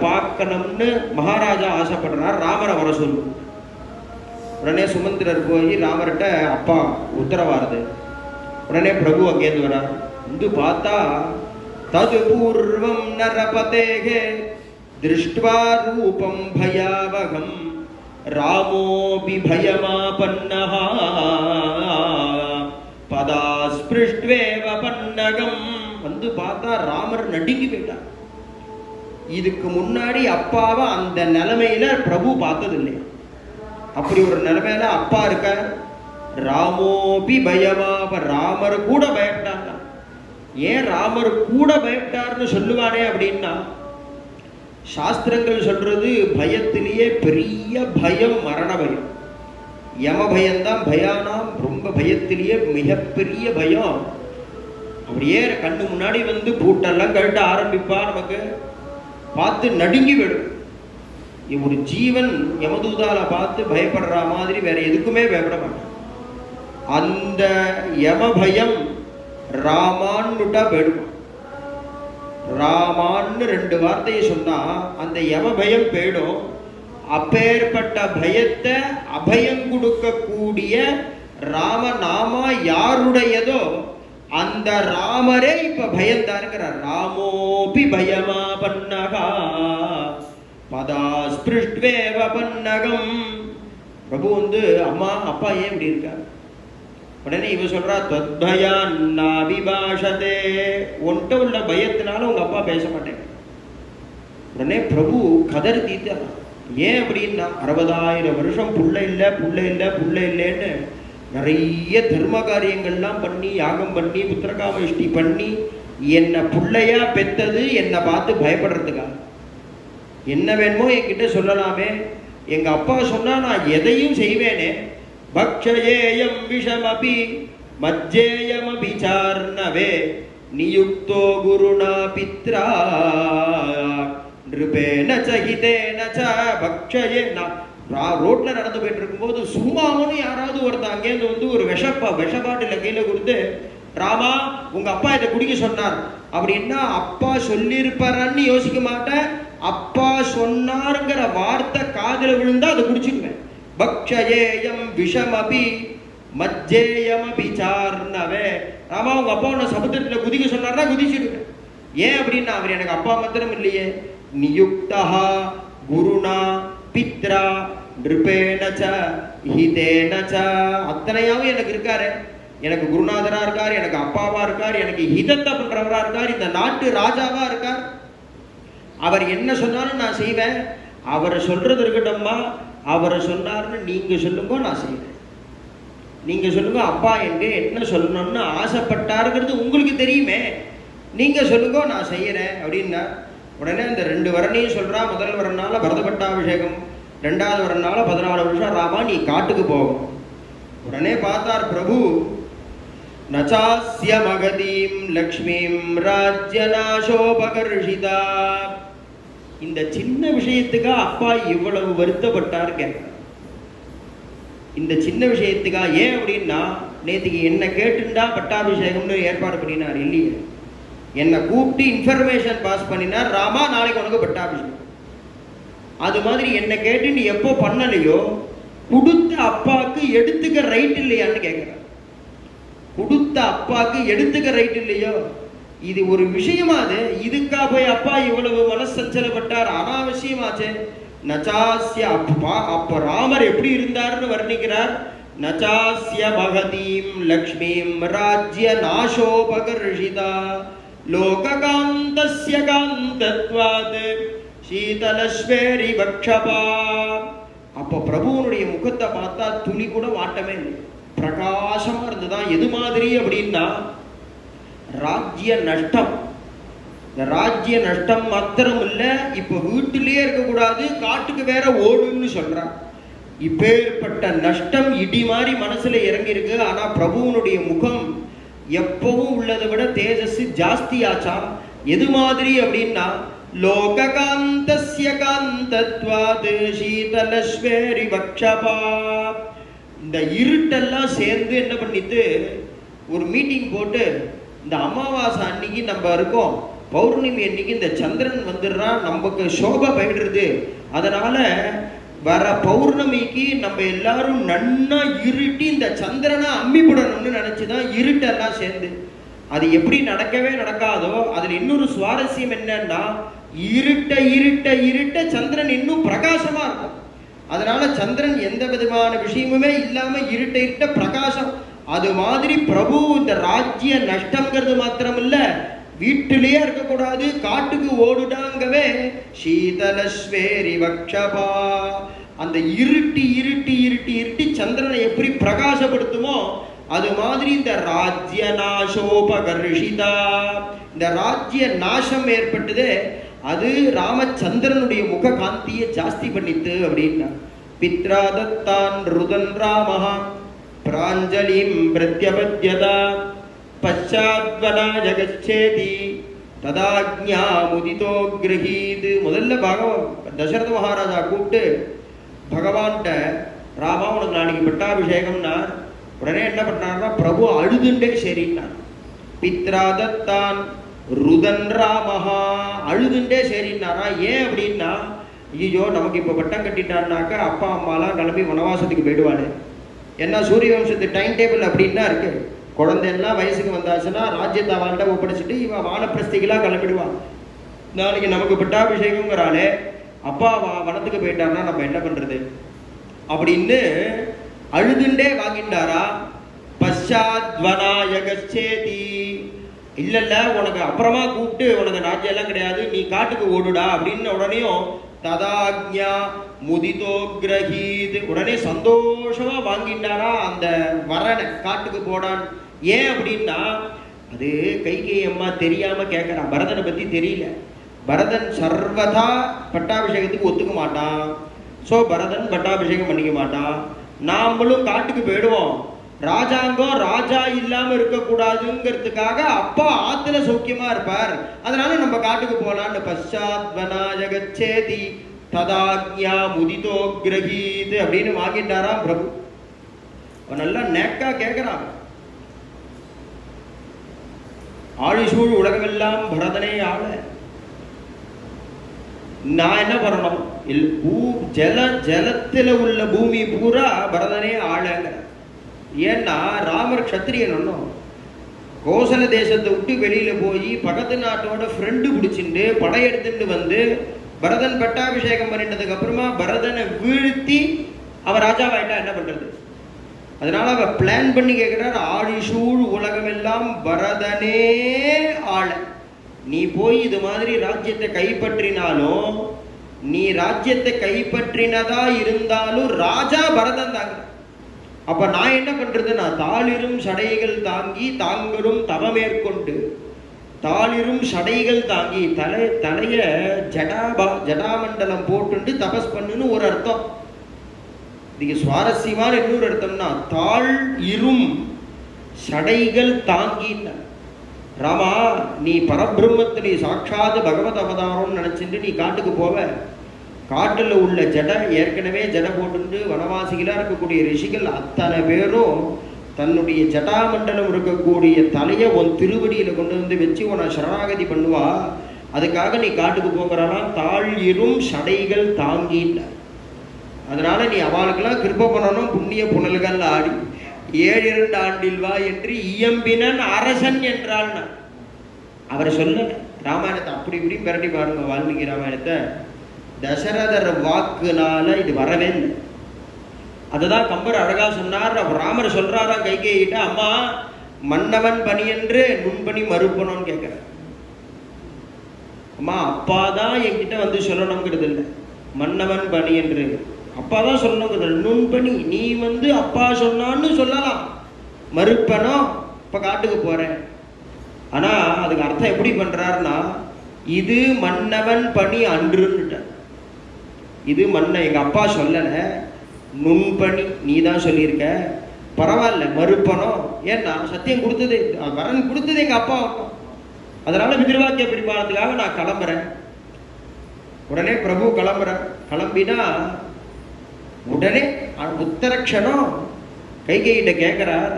பார்க்கணும்னு மகாராஜா ஆசைப்படுறார். ராமரை வர சொல்லு. உடனே சுமந்திரர் போய் ராமர்கிட்ட அப்பா உத்தரவாருது. உடனே பிரபு அங்கேருந்து வரார். பார்த்தா தது பூர்வம் நரபதேகே திருஷ்ட்வா ரூபம் பயாவகம் ராமோபி பயமாபன்னஹ பதாஸ்பிருஷ்ட்வேவ பன்னகம். பார்த்தா ராமர் நடுங்கி போயிட்டார். இதுக்கு முன்னாடி அப்பாவை அந்த நிலைமையில பிரபு பார்த்தது இல்லையா? அப்படி ஒரு நிலைமையில அப்பா இருக்கார். ராமோபி பயமாப, ராமர் கூட பயப்பட்டாங்க. ஏன் ராமர் கூட பயப்பட்டார்னு சொல்லுவானே அப்படின்னா, சாஸ்திரங்கள் சொல்றது பயத்திலேயே பெரிய பயம் மரண பயம். யம பயம்தான் பயானாம், ரொம்ப பயத்திலேயே மிகப்பெரிய பயம். அப்படியே கண்ணு முன்னாடி பூட்டெல்லாம் கழட்ட ஆரம்பிப்பா. நமக்கு பார்த்து நடுங்கி விடும். ஒரு ஜீவன் யமதூதால பார்த்து பயப்படுற மாதிரி வேற எதுக்குமே பயப்பட மாட்டான். அந்த யம பயம் ராமான்னுட்டா போயிடுமா. ராமான்னு 2 வார்த்தையை சொன்னா அந்த யம பயம் போயிடும். அப்பேற்பட்ட பயத்தை அபயம் கொடுக்கக்கூடிய ராமநாமா யாருடையதோ அந்த ராமரே இப்ப பயந்தாருங்கிறார். ராமோபி பயமாபன்னகா பதாஸ்பிருஷ்ட்வேவ பன்னகம். பிரபு அம்மா அப்பா ஏன் இப்படி இருக்கார்? உடனே இவ சொல்றா, தத்பயான் நாபிபாஷதே, ஒன்ட்ட உள்ள பயத்தினால உங்க அப்பா பேச மாட்டேங்க. உடனே பிரபு கதறி தீர்த்தார். ஏன் அப்படின்னா, 60,000 வருஷம் புள்ள இல்லைன்னு நிறைய தர்ம காரியங்கள்லாம் பண்ணி, யாகம் பண்ணி, புத்திரகாமஷ்டி பண்ணி, என்ன புள்ளையா பெத்தது என்னை பார்த்து பயப்படுறதுக்காக. என்ன வேணுமோ என்கிட்ட சொல்லலாமே. எங்க அப்பா சொன்னா நான் எதையும் செய்வேனே. பக்ஷயேயம் விஷமபி மஜ்ஜேயமபி சார்ணவே நியுக்தோ குருணா பித்ரா நிருபேன சகிதேன ச பக்ஷயே. ரோட்ல நடந்து போயிட்டு இருக்கும்போது சும்மாவும் யாராவது ஒருத்தர் அங்கேருந்து ஒரு விஷப்பாட்டில கீழே கொடுத்து, ராமா உங்க அப்பா இதை குடிக்க சொன்னார் அப்படின்னா அப்பா சொல்லியிருப்பாரான்னு யோசிக்க மாட்டேன். அப்பா சொன்னாருங்கிற வார்த்தை காதுல விழுந்தா அதை குடிச்சிடுவேன். பக்ஷயேயம் விஷமபி மஜ்ஜேயமபி சார்ணவே. ராமா உங்க அப்பா உன்னை சமுத்திரத்துல குதிக்க சொன்னார்னா குதிச்சிடுவேன். ஏன் அப்படின்னா, அவர் எனக்கு அப்பா மாத்திரம் இல்லையே, நியுக்தா குருணா பித்ரா நிருபேனச்ச ஹிதேனச்ச, அத்தனையாவும் எனக்கு இருக்காரு. எனக்கு குருநாதரா இருக்கார், எனக்கு அப்பாவா இருக்கார், எனக்கு ஹிதத்தை பண்றவரா இருக்கார், இந்த நாட்டு ராஜாவா இருக்கார். அவர் என்ன சொன்னாலும் நான் செய்வேன். அவர் சொல்றது இருக்கட்டும்மா, அவர் சொன்னார்னு நீங்க சொல்லுங்க நான் செய்வேன். நீங்க சொல்லுங்க அப்பா எங்க என்ன சொல்லணும்னு ஆசைப்பட்டாருங்கிறது உங்களுக்கு தெரியுமே, நீங்க சொல்லுங்க நான் செய்யறேன் அப்படின்னா. உடனே அந்த 2 வரனையும் சொல்றா. முதல் வரனால பரதபட்டாபிஷேகம், 2வது வரனால 14 வருஷம் ராமா நீ காட்டுக்கு போகும். உடனே பார்த்தார் பிரபு, நச்சாஸ்ய மகதீம் லக்ஷ்மீம் ராஜ்யநாசோபகர்ஷிதா. இந்த சின்ன விஷயத்துக்கா அப்பா இவ்வளவு வருத்தப்பட்டார் கேட்க. இந்த சின்ன விஷயத்துக்கா ஏன் அப்படின்னா, நேற்றுக்கு என்ன கேட்டுண்டா பட்டாபிஷேகம்னு ஏற்பாடு பண்ணினார் இல்லையே, என்னை கூப்பிட்டு இன்ஃபர்மேஷன் பாஸ் பண்ணினார். ராமா நாளைக்கு உனக்கு பட்டாபிஷேகம். அது மாதிரி என்ன கேட்டு நீ எப்போ பண்ணலையோ, கொடுத்த அப்பாவுக்கு எடுத்துக்க ரைட் இல்லையான்னு கேட்கிறார். கொடுத்த அப்பாவுக்கு எடுத்துக்க ரைட் இல்லையோ, இது ஒரு விஷயமா? அது இதுக்கா போய் அப்பா இவ்வளவு மனசஞ்சலப்பட்டார்? அனாவசியமாச்சே. நச்சாஸ்ய அப்பா, அப்ப ராமர் எப்படி இருந்தார்னு வர்ணிக்கிறார். நச்சாஸ்ய மகதீம் லக்ஷ்மீம் ராஜ்ய நாசோபகர்ஷிதா லோககாந்தஸ்ய காந்தத்வாத் சீதலஸ்வேரி பக்ஷபா. அப்போ பிரபுவனுடைய முகத்தை பார்த்தா துளி கூட வாட்டமே இல்லை, பிரகாசமா இருந்துதான். எது மாதிரி அப்படின்னா ராஜ்ய நஷ்டம். இந்த ராஜ்ய நஷ்டம் மாத்திரம் இல்ல, இப்ப வீட்டிலேயே இருக்கக்கூடாது, காட்டுக்கு வேற ஓடுன்னு சொல்றான். இப்பேற்பட்ட நஷ்டம் இடி மாதிரி மனசுல இறங்கி இருக்கு. ஆனா பிரபுவனுடைய முகம் எப்பவும் உள்ளதை விட தேஜஸ் ஜாஸ்தியாச்சா. எது மாதிரி அப்படின்னா லோககாந்தஸ்ய காந்தத்வாத் சீதலஸ்வேரி பக்ஷபா. இந்த இருட்டெல்லாம் சேர்ந்து என்ன பண்ணிட்டு ஒரு மீட்டிங் போட்டு, இந்த அமாவாசை அன்னைக்கு நம்ம இருக்கோம், பௌர்ணமி அன்னைக்கு இந்த சந்திரன் வந்துடுறான், நமக்கு சோபை போயிடுறது, அதனால வர பௌர்ணமிக்கு நம்ம எல்லாரும் நன்னா இருட்டி இந்த சந்திரனை அம்மிப்படணும்னு நினைச்சுதான் இருட்டெல்லாம் சேர்ந்து. அது எப்படி நடக்கவே நடக்காதோ. அதுல இன்னொரு சுவாரஸ்யம் என்னன்னா, இருட்ட இருட்ட இருட்ட சந்திரன் இன்னும் பிரகாசமா இருக்கும். அதனால சந்திரன் எந்த விதமான விஷயமுமே இல்லாம இருட்ட இருட்ட பிரகாசம். அது மாதிரி பிரபு இந்த ராஜ்ய நஷ்டம்ங்கிறது மாத்திரம் இல்ல, வீட்டிலேயே இருக்கக்கூடாது, காட்டுக்கு ஓடுடாங்கவே. சீதலஸ்வேரி வக்ஷபா. அந்த இருட்டி இருட்டி இருட்டி இருட்டி சந்திரனை எப்படி பிரகாசப்படுத்துமோ அது மாதிரி இந்த ராஜ்ய நாசோபகர்ஷிதா, இந்த ராஜ்ய நாசம் ஏற்பட்டது, அது ராமச்சந்திரனுடைய முக காந்தியை ஜாஸ்தி பண்ணித்து அப்படின்னா. பித்ராதத்தான் ருதன் ராமஹா பிராஞ்சலிம் பிரத்யபத்யதா பச்சாத்வனா ஜகச்சேதி ததாக்ஞா முதிதோ கிரஹீத். முதல்ல தசரத மகாராஜா கூப்பிட்டு பகவான்கிட்ட, ராமா உனக்கு நாளைக்கு பட்டாபிஷேகம்னா, உடனே என்ன பண்ணார்னா பிரபு அழுதுண்டே சரின்னார். பித்ராதத்தான் ருதன் ராமஹா, அழுதுண்டே சரின்னாரா. ஏன் அப்படின்னா, ஐயோ நமக்கு இப்போ பட்டம் கட்டிட்டான்னாக்கா அப்பா அம்மாலாம் கிளம்பி வனவாசத்துக்கு போயிடுவாரு. ஏன்னா சூரிய வம்சத்து டைம் டேபிள் அப்படின்னா இருக்கு. குழந்தைலாம் வயசுக்கு வந்தாச்சுன்னா ராஜ்யத்தை அவன்கிட்ட ஒப்படைச்சிட்டு இவன் வானப்பிரஸ்திகளாக கிளம்பிடுவான். நாளைக்கு நமக்கு பட்டாபிஷேகங்கிறாளே, அப்பா வனத்துக்கு போயிட்டாருன்னா நம்ம என்ன பண்றது அப்படின்னு அழுதுண்டே வாங்கிட்டாரா. பஷாத்வனாயகச்சேதி, இல்ல இல்ல உனக்கு அப்புறமா கூப்பிட்டு உனக்கு ராஜ்யம் எல்லாம் கிடையாது, நீ காட்டுக்கு ஓடுடா அப்படின்னு உடனேயும் ததாக்ஞா முதிதோ கிரஹீத், உடனே சந்தோஷமா வாங்கிட்டாரா அந்த வரனை, காட்டுக்கு போடான். ஏன் அப்படின்னா அது கைகேயி அம்மா தெரியாம கேட்கிறான், பரதனை பத்தி தெரியல. பரதன் சர்வதா பட்டாபிஷேகத்துக்கு ஒத்துக்க மாட்டான். ஸோ பரதன் பட்டாபிஷேகம் பண்ணிக்க மாட்டான். நாமளும் காட்டுக்கு போயிடுவோம். ராஜாங்கம் ராஜா இல்லாம இருக்கக்கூடாதுங்கிறதுக்காக அப்பா ஆத்துல சௌக்கியமா இருப்பார், அதனால நம்ம காட்டுக்கு போலான்னு. பஷாத்வனாயகச்சேதி ததாக்ஞா முதிதோ கிரஹீத் அப்படின்னு வாங்கிட்டாராம் பிரபு. அவன் நல்லா நேக்கா கேட்கிறான், ஆழிசூழ் உலகமெல்லாம் பரதனே ஆள, நான் என்ன பண்ணணும்? ஜலத்துல உள்ள பூமி பூரா பரதனே ஆளங்க. ஏன்னா ராமர் க்ஷத்திரியன் ஒன்றும் கோசல தேசத்தை விட்டு வெளியில போய் பக்கத்து நாட்டோட ஃப்ரெண்டு பிடிச்சிட்டு படையெடுத்துட்டு வந்து பரதன் பட்டாபிஷேகம் பண்ணிட்டதுக்கு அப்புறமா பரதனை வீழ்த்தி அவன் ராஜாவாயிட்டா என்ன பண்றது? அதனால அவ பிளான் பண்ணி கேட்கிறார், ஆழிசூழ் உலகமெல்லாம் பரதனே ஆள, நீ போய் இது மாதிரி ராஜ்யத்தை கைப்பற்றினாலும், நீ ராஜ்யத்தை கைப்பற்றினதா இருந்தாலும் ராஜா பரதன் தாங்க. அப்ப நான் என்ன பண்றது? நான் தாளிரும் சடைகள் தாங்கி தாங்களும் தவமேற்கொண்டு, தாளிரும் சடைகள் தாங்கி தலைய ஜடாமண்டலம் போட்டு தபஸ் பண்ணுன்னு ஒரு அர்த்தம். இதுக்கு சுவாரஸ்யமான இன்னொரு அர்த்தம்னா, தாழ் இரும் சடைகள் தாங்கின. ராமா, நீ பரபிரம்மத்திலே சாட்சாத் பகவத் அவதாரம்னு நினைச்சிட்டு நீ காட்டுக்கு போவ. காட்டுல உள்ள ஜடை ஏற்கனவே ஜடை போட்டு வனவாசிகளா இருக்கக்கூடிய ரிஷிகள் அத்தனை பேரும் தன்னுடைய ஜடாமண்டலம் இருக்கக்கூடிய தலையை உன் திருவடியில கொண்டு வந்து வச்சு உன்னை சரணாகதி பண்ணுவா. அதுக்காக நீ காட்டுக்கு போகிறானா, தாழ் இரும் சடைகள் தாங்கின. அதனால நீ அவளுக்கெல்லாம் கிருப பண்ணணும், புண்ணிய புனல்கள் ஆடி 7 ஆண்டில் வா என்று இயம்பினன் அரசன் என்றாள். அவரை சொல்ல ராமாயணத்தை அப்படி இப்படி பிரட்டி பாருங்க. வால்மீகி ராமாயணத்தை தசரதர் வாக்குனால இது வரவே இல்லை. அதுதான் கம்பர் அழகா சொன்னார். ராமர் சொல்றாரா கைகேயிட்ட, அம்மா மன்னவன் பணி என்று நுண்பணி மறுப்பணும்னு கேட்கிறார். அம்மா அப்பா தான் என்கிட்ட வந்து சொல்லணுங்கிறது இல்லை, மன்னவன் பணி என்று அப்பா தான் சொல்லணுங்கிறது. நுண்பணி நீ வந்து அப்பா சொன்னான்னு சொல்லலாம், மறுப்பனோ இப்போ காட்டுக்கு போறேன். ஆனா அதுக்கு அர்த்தம் எப்படி பண்றாருன்னா, இது மன்னவன் பணி அன்றுன்னுட்ட. இது மன்ன எங்க அப்பா சொல்லல, நுண்பணி நீ தான் சொல்லியிருக்க, பரவாயில்ல மறுப்பனோ. ஏன்னா சத்தியம் கொடுத்தது வரன் கொடுத்தது எங்க அப்பா, அதனால பித்ருவாக்கிய பரிபாலனத்துக்காக நான் கிளம்புறேன். உடனே பிரபு கிளம்புறேன். கிளம்பினா உடனே உத்தரக்ஷணம் கைகையிட்ட கேட்கிறார்,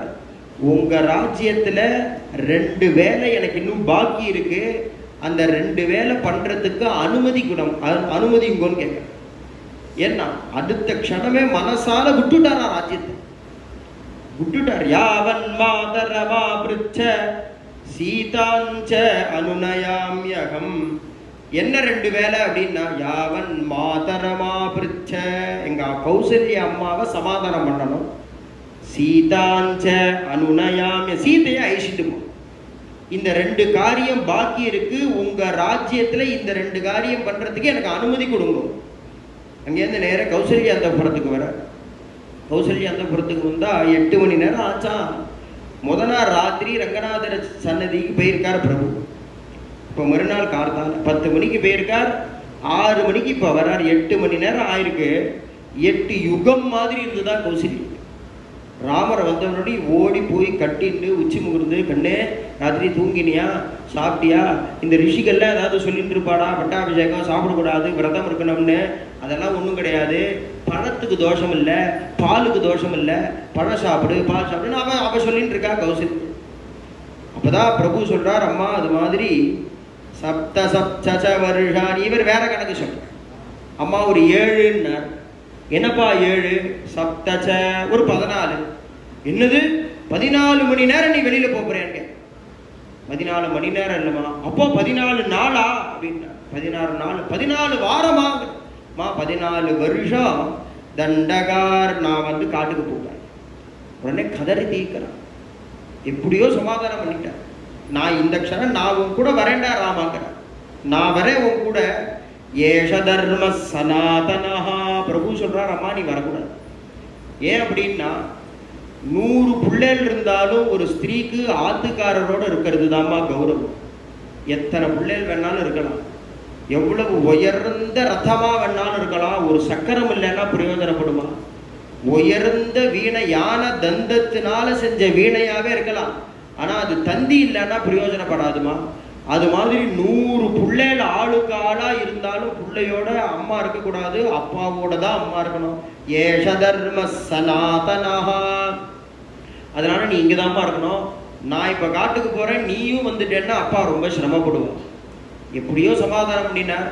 உங்க ராஜ்யத்துல 2 வேலை எனக்கு இன்னும் பாக்கி இருக்கு, அந்த 2 வேலை பண்றதுக்கு அனுமதிங்கன்னு கேட்க. ஏன்னா அடுத்த க்ஷணமே மனசால விட்டுட்டாரா ராஜ்யத்தை, விட்டுட்டார். யாவன் மாதரமா பிருச்ச சீதாஞ்ச அனுநயாம்யகம். என்ன 2 வேலை அப்படின்னா, யாவன் மாதரமா பிருச்ச எங்க கௌசல்யா அம்மாவை சமாதானம் பண்ணணும், சீதாஞ்ச அனுநயாம்ய சீதையை அழிச்சிட்டு போ. இந்த 2 காரியம் பாக்கி இருக்கு, உங்க ராஜ்யத்துல இந்த 2 காரியம் பண்றதுக்கு எனக்கு அனுமதி கொடுங்க. அங்கேருந்து நேர கௌசல்யா அந்தப்புறத்துக்கு வர. கௌசல்யா அந்தப்புறத்துக்கு வந்தா 8 மணி நேரம் ஆச்சா. முதல் ராத்திரி ரங்கநாதர் சன்னதிக்கு போயிருக்கார் பிரபு. இப்போ மறுநாள் கார்த்தால 10 மணிக்கு போயிருக்கார், 6 மணிக்கு இப்போ வரார். 8 மணி நேரம் ஆயிருக்கு. 8 யுகம் மாதிரி இருந்துதா கௌசல்யா. ராமரை வந்தவனோட ஓடி போய் கட்டின்னு உச்சி முகிர்ந்து, கண்ணே ராத்திரி தூங்கினியா, சாப்பிட்டியா, இந்த ரிஷிகள்லாம் ஏதாவது சொல்லிட்டு இருப்பாடா, பட்டாபிஷேகம் சாப்பிடக்கூடாது, விரதம் இருக்கணும்னு. அதெல்லாம் ஒன்றும் கிடையாது, பழத்துக்கு தோஷம் இல்லை, பாலுக்கு தோஷம் இல்லை, பழம் சாப்பிடு பால் சாப்பிடுன்னு அவ சொல்லிட்டு இருக்கா கௌசல்யா. அப்பதான் பிரபு சொல்றார், அம்மா அது மாதிரி சப்த சப்த வருஷான். இவர் வேற கணக்கு சொல்றார். அம்மா ஒரு 7ன்னார். என்னப்பா 7? சப்தச்ச ஒரு 14. என்னது 14 மணி நேரம் நீ வெளியில போறேன்? 14 மணி நேரம் இல்லைம்மா. அப்போ 14 நாளா அப்படின்னா, 14 நாள் 14 வாரமா? 14 வருஷம் தண்டகார் நான் வந்து காட்டுக்கு போகிறேன். உடனே கதறி தீர்க்கிறான். எப்படியோ சமாதானம் பண்ணிட்டேன். நான் இந்த க்ஷணம் நான் உன் கூட வரேன்டா ராமாங்கிறேன், நான் வரேன் உன் கூட. ஏஷ தர்ம சனாதனஹா. பிரபு சொல்றார், அம்மா நீ வரக்கூடாது. ஏன் அப்படின்னா, 100 பிள்ளைகள் இருந்தாலும் ஒரு ஸ்திரீக்கு ஆத்துக்காரரோட இருக்கிறது தான்மா கௌரவம். எத்தனை பிள்ளைகள் வேணாலும் இருக்கலாம், எவ்வளவு உயர்ந்த ரத்தமா வேணாலும் இருக்கலாம், ஒரு சக்கரம் இல்லைன்னா பிரயோஜனப்படுமா? உயர்ந்த வீணை யானை தந்தத்தினால செஞ்ச வீணையாவே இருக்கலாம், ஆனா அது தந்தி இல்லைன்னா பிரயோஜனப்படாதுமா. அது மாதிரி 100 பிள்ளைகள் ஆளுக்கு ஆளா இருந்தாலும் பிள்ளையோட அம்மா இருக்கக்கூடாது, அப்பாவோட தான் அம்மா இருக்கணும். ஏஷ தர்ம சனாதனஹா. அதனால நீ இங்கதான்ப்பா இருக்கணும். நான் இப்ப காட்டுக்கு போறேன், நீயும் வந்துட்டேன்னா அப்பா ரொம்ப சிரமப்படுவோம். எப்படியோ சமாதானம் பண்ணினார்.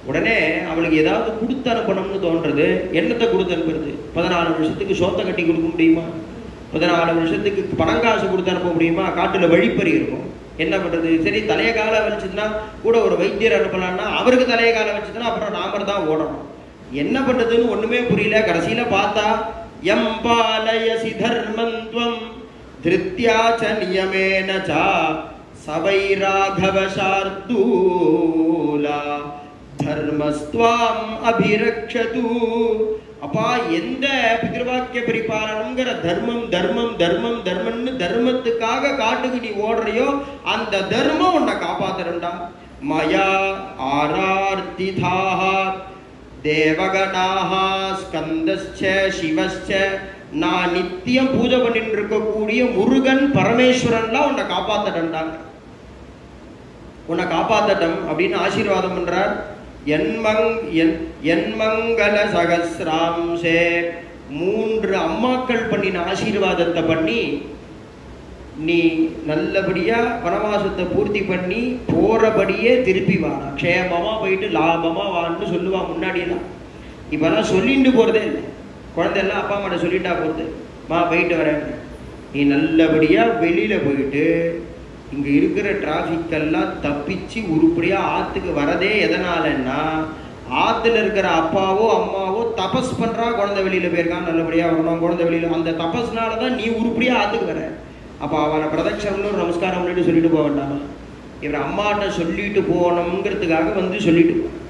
உடனே அவளுக்கு ஏதாவது கொடுத்து அனுப்பணும்னு தோன்றது. என்னத்தை கொடுத்து அனுப்புறது? 14 வருஷத்துக்கு சோத்தை கட்டி கொடுக்க முடியுமா? 14 வருஷத்துக்கு பணங்காசு கொடுத்து அனுப்ப முடியுமா? காட்டுல வழிப்பறி இருக்கும், என்ன பண்றது? சரி தலைய கால வலிச்சதுன்னா கூட ஒரு வைத்தியர் அனுப்பலாம்னா, அவருக்கு தலைய கால வச்சதுன்னா அப்புறம் நாமர் தான் ஓடணும். என்ன பண்றதுன்னு ஒண்ணுமே புரியல. கடைசியில பார்த்தா, எம்பாலயசி தர்மந்த்வம் திருத்யாச்ச நியமேனச்சா சவை ராகவ சார்தூலா தர்மஸ்துவாம் அபிரக்ஷது. அப்பா எந்த பித்ருவாக்கிய பரிபாலனம்ங்கிற தர்மம் தர்மம் தர்மம் தர்மம்னு தர்மத்துக்காக காட்டுக்கு நீ ஓடுறியோ அந்த தர்மம் உன்னை காப்பாத்துறா. மயா ஆரார்த்திதாக தேவகணாக ஸ்கந்தஸ்ச சிவஸ்ச. நான் நித்தியம் பூஜை பண்ணிட்டு இருக்கக்கூடிய முருகன் பரமேஸ்வரன்லாம் உன்னை காப்பாத்தட்டாங்க, உன்னை காப்பாத்தட்டம் அப்படின்னு ஆசீர்வாதம் பண்றார். என்மங்கல சகசிராம்சே. 3 அம்மாக்கள் பண்ணின ஆசீர்வாதத்தை பண்ணி நீ நல்லபடியா வனவாசத்தை பூர்த்தி பண்ணி போறபடியே திருப்பி வாடா, க்ஷேமமா போயிட்டு லாபமா வான்னு சொல்லுவா முன்னாடியெல்லாம். இப்பெல்லாம் சொல்லிட்டு போறதே இல்லை. குழந்தையெல்லாம் அப்பா அம்மாட்ட சொல்லிட்டா போகுது, மா போயிட்டு வரேன். நீ நல்லபடியா வெளியில போயிட்டு இங்க இருக்கிற டிராஃபிக்கெல்லாம் தப்பிச்சு உருப்படியா ஆத்துக்கு வரதே எதனாலன்னா, ஆத்துல இருக்கிற அப்பாவோ அம்மாவோ தபஸ் பண்றா, குழந்தை வெளியில போயிருக்கான், நல்லபடியா வரணும் குழந்தை வெளியில. அந்த தபஸ்னாலதான் நீ உருப்படியா ஆத்துக்கு வர. அப்ப அவனை பிரதட்சணம்னு ஒரு நமஸ்காரம் பண்ணிட்டு சொல்லிட்டு போக வேண்டாமா? இவர் அம்மாட்ட சொல்லிட்டு போகணுங்கிறதுக்காக வந்து சொல்லிட்டு போனார்.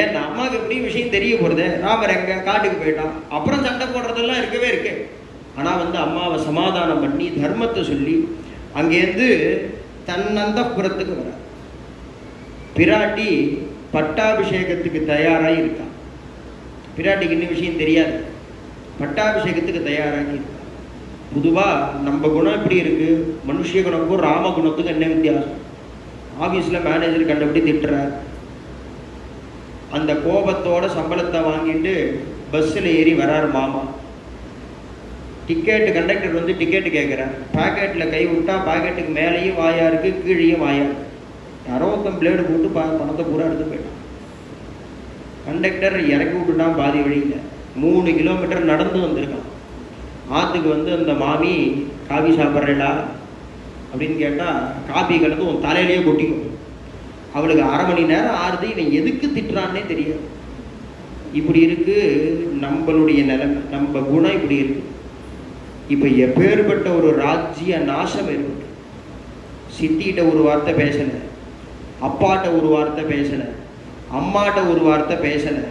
ஏன்னா அம்மாவுக்கு எப்படி விஷயம் தெரிய போகிறது, ராமர் எங்க காட்டுக்கு போயிட்டான், அப்புறம் சண்டை போடுறதெல்லாம் இருக்கவே இருக்கு. ஆனால் வந்து அம்மாவை சமாதானம் பண்ணி தர்மத்தை சொல்லி அங்கேருந்து தன் அந்தப்புறத்துக்கு வர பிராட்டி பட்டாபிஷேகத்துக்கு தயாராகி இருக்கான். பிராட்டிக்கு இன்னும் விஷயம் தெரியாது, பட்டாபிஷேகத்துக்கு தயாராகி இருக்கா. பொதுவாக நம்ம குணம் எப்படி இருக்கு, மனுஷ குணமுக்கும் ராம குணத்துக்கும் என்ன வித்தியாசம்? ஆஃபீஸில் மேனேஜர் கண்டபடி திட்டுறார், அந்த கோபத்தோட சம்பளத்தை வாங்கிட்டு பஸ்ஸில் ஏறி வரார் மாமா. டிக்கெட்டு கண்டக்டர் வந்து டிக்கெட்டு கேட்குறார், பாக்கெட்டில் கை விட்டா பாக்கெட்டுக்கு மேலேயும் வாயா இருக்கு, கீழேயும் வாயா. யாரோ ஒருத்தன் பிளேடு போட்டு பணத்தை பூரா எடுத்து போயிட்டான். கண்டக்டர் இறக்கி விட்டுட்டான் பாதி வழியில். 3 கிலோமீட்டர் நடந்து வந்திருக்கான். ஆற்றுக்கு வந்து அந்த மாமி காபி சாப்பிட்றேடா அப்படின்னு கேட்டால் காபி கலந்து உன் தலையிலேயே கொட்டிக்கும். அவளுக்கு 1/2 மணி நேரம் ஆறுது, இவன் எதுக்கு திட்டுறான்னே தெரியாது. இப்படி இருக்கு நம்மளுடைய நிலைமை, நம்ம குணம் இப்படி இருக்கு. இப்போ எப்பேற்பட்ட ஒரு ராஜ்ய நாசம் ஏற்பட்டு, சித்திகிட்ட ஒரு வார்த்தை பேசலை, அப்பாட்ட ஒரு வார்த்தை பேசலை, அம்மாட்ட ஒரு வார்த்தை பேசலை.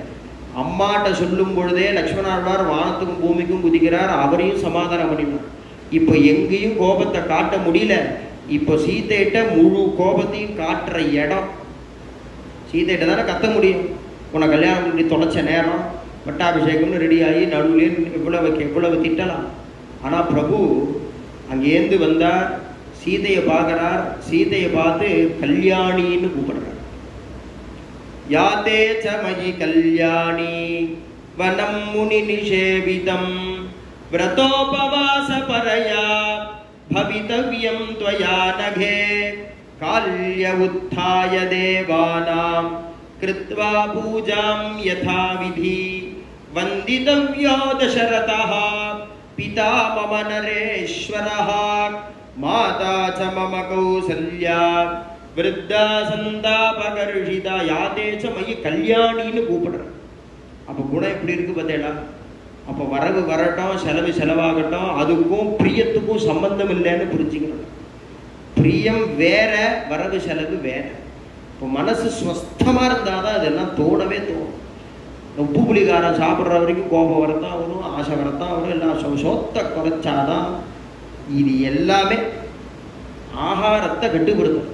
அம்மாட்ட சொல்லும் பொழுதே லக்ஷ்மணாழ்வார் வானத்துக்கும் பூமிக்கும் குதிக்கிறார், அவரையும் சமாதானம் பண்ணினார். இப்போ எங்கேயும் கோபத்தை காட்ட முடியல. இப்போ சீதையிட்ட முழு கோபத்தையும் காட்டுற இடம், சீதையிட்ட தானே கத்த முடியும். உன்னை கல்யாணம் பண்ணி தொலைச்ச நேரம், பட்டாபிஷேகம்னு ரெடி ஆகி நடுவுலே எவ்வளவு திட்டலாம். ஆனால் பிரபு அங்கேருந்து வந்தார், சீதையை பார்க்குறார், சீதையை பார்த்து கல்யாணின்னு கூப்பிடுறார். யாத்தே ச மயி கல்யாணி வனம் முனி நிஷேவிதம் விரதோபவாச பரயா பவிதவ்யம் த்வயா நகே கால்ய உத்தாய தேவானாம் கிருத்வா பூஜாம் யதா விதி வந்திதவ்யோ தசரதः பிதா மம நரேஸ்வரः மாதா ச மம கௌசல்யா விருத்தா சந்தாபகர்ஷிதா யாதே ச மயி கல்யாணின்னு கூப்பிடுறேன். அப்போ குணம் எப்படி இருக்கு பார்த்தேடா. அப்போ வரவு வரட்டும், செலவு செலவாகட்டும், அதுக்கும் பிரியத்துக்கும் சம்பந்தம் இல்லைன்னு புரிஞ்சுக்கணும். பிரியம் வேற, வரவு செலவு வேற. இப்போ மனசு ஸ்வஸ்தமாக இருந்தால் தான் அதெல்லாம் தோணவே தோணும். உப்பு புளிகாரம் சாப்பிட்ற வரைக்கும் கோபம் வரத்தான் வரும், ஆசை வரத்தான் வரும், எல்லாம் சோத்தை குறைச்சாதான். இது எல்லாமே ஆகாரத்தை கட்டுப்படுத்தும்.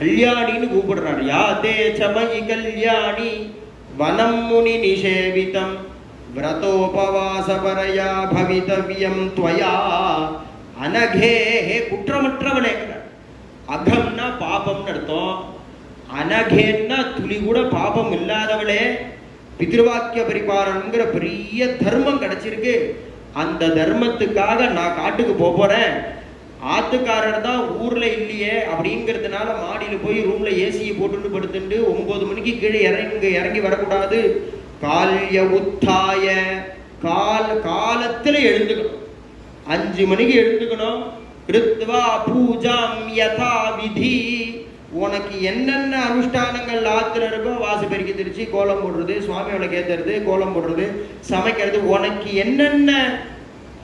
கல்யாணின்னு கூப்பிடுறாரு. யாதே சமயி கல்யாணி வனம் முனி நிஷேவிதம் விரதோபவாசபரயா பவிதவ்யம் த்வயா அனகே. குற்றமற்றவளே. அகம்னா பாபம்னு அர்த்தம், அனகேன்னா துளி கூட பாபம் இல்லாதவளே. பித்ருவாக்கிய பரிபாலனங்கிற பெரிய தர்மம் கிடைச்சிருக்கு. அந்த தர்மத்துக்காக நான் காட்டுக்கு போறேன். ஆத்துக்காரர் தான் ஊர்ல இல்லையே அப்படிங்கிறதுனால மாடியில் போய் ரூம்ல ஏசியை போட்டுட்டு படுத்துட்டு 9 மணிக்கு கீழே இறங்கி வரக்கூடாது. கால்ய உத்தாய, காலத்துல எழுந்துக்கணும். 5 மணிக்கு எழுந்துக்கணும். கிருத்வா பூஜாம் யதா விதி. உனக்கு என்னென்ன அனுஷ்டானங்கள் ஆத்துல இருக்கோ, வாசு பெருக்கி திருச்சி கோலம் போடுறது, சுவாமியோட கேத்துறது, கோலம் போடுறது, சமைக்கிறது, உனக்கு என்னென்ன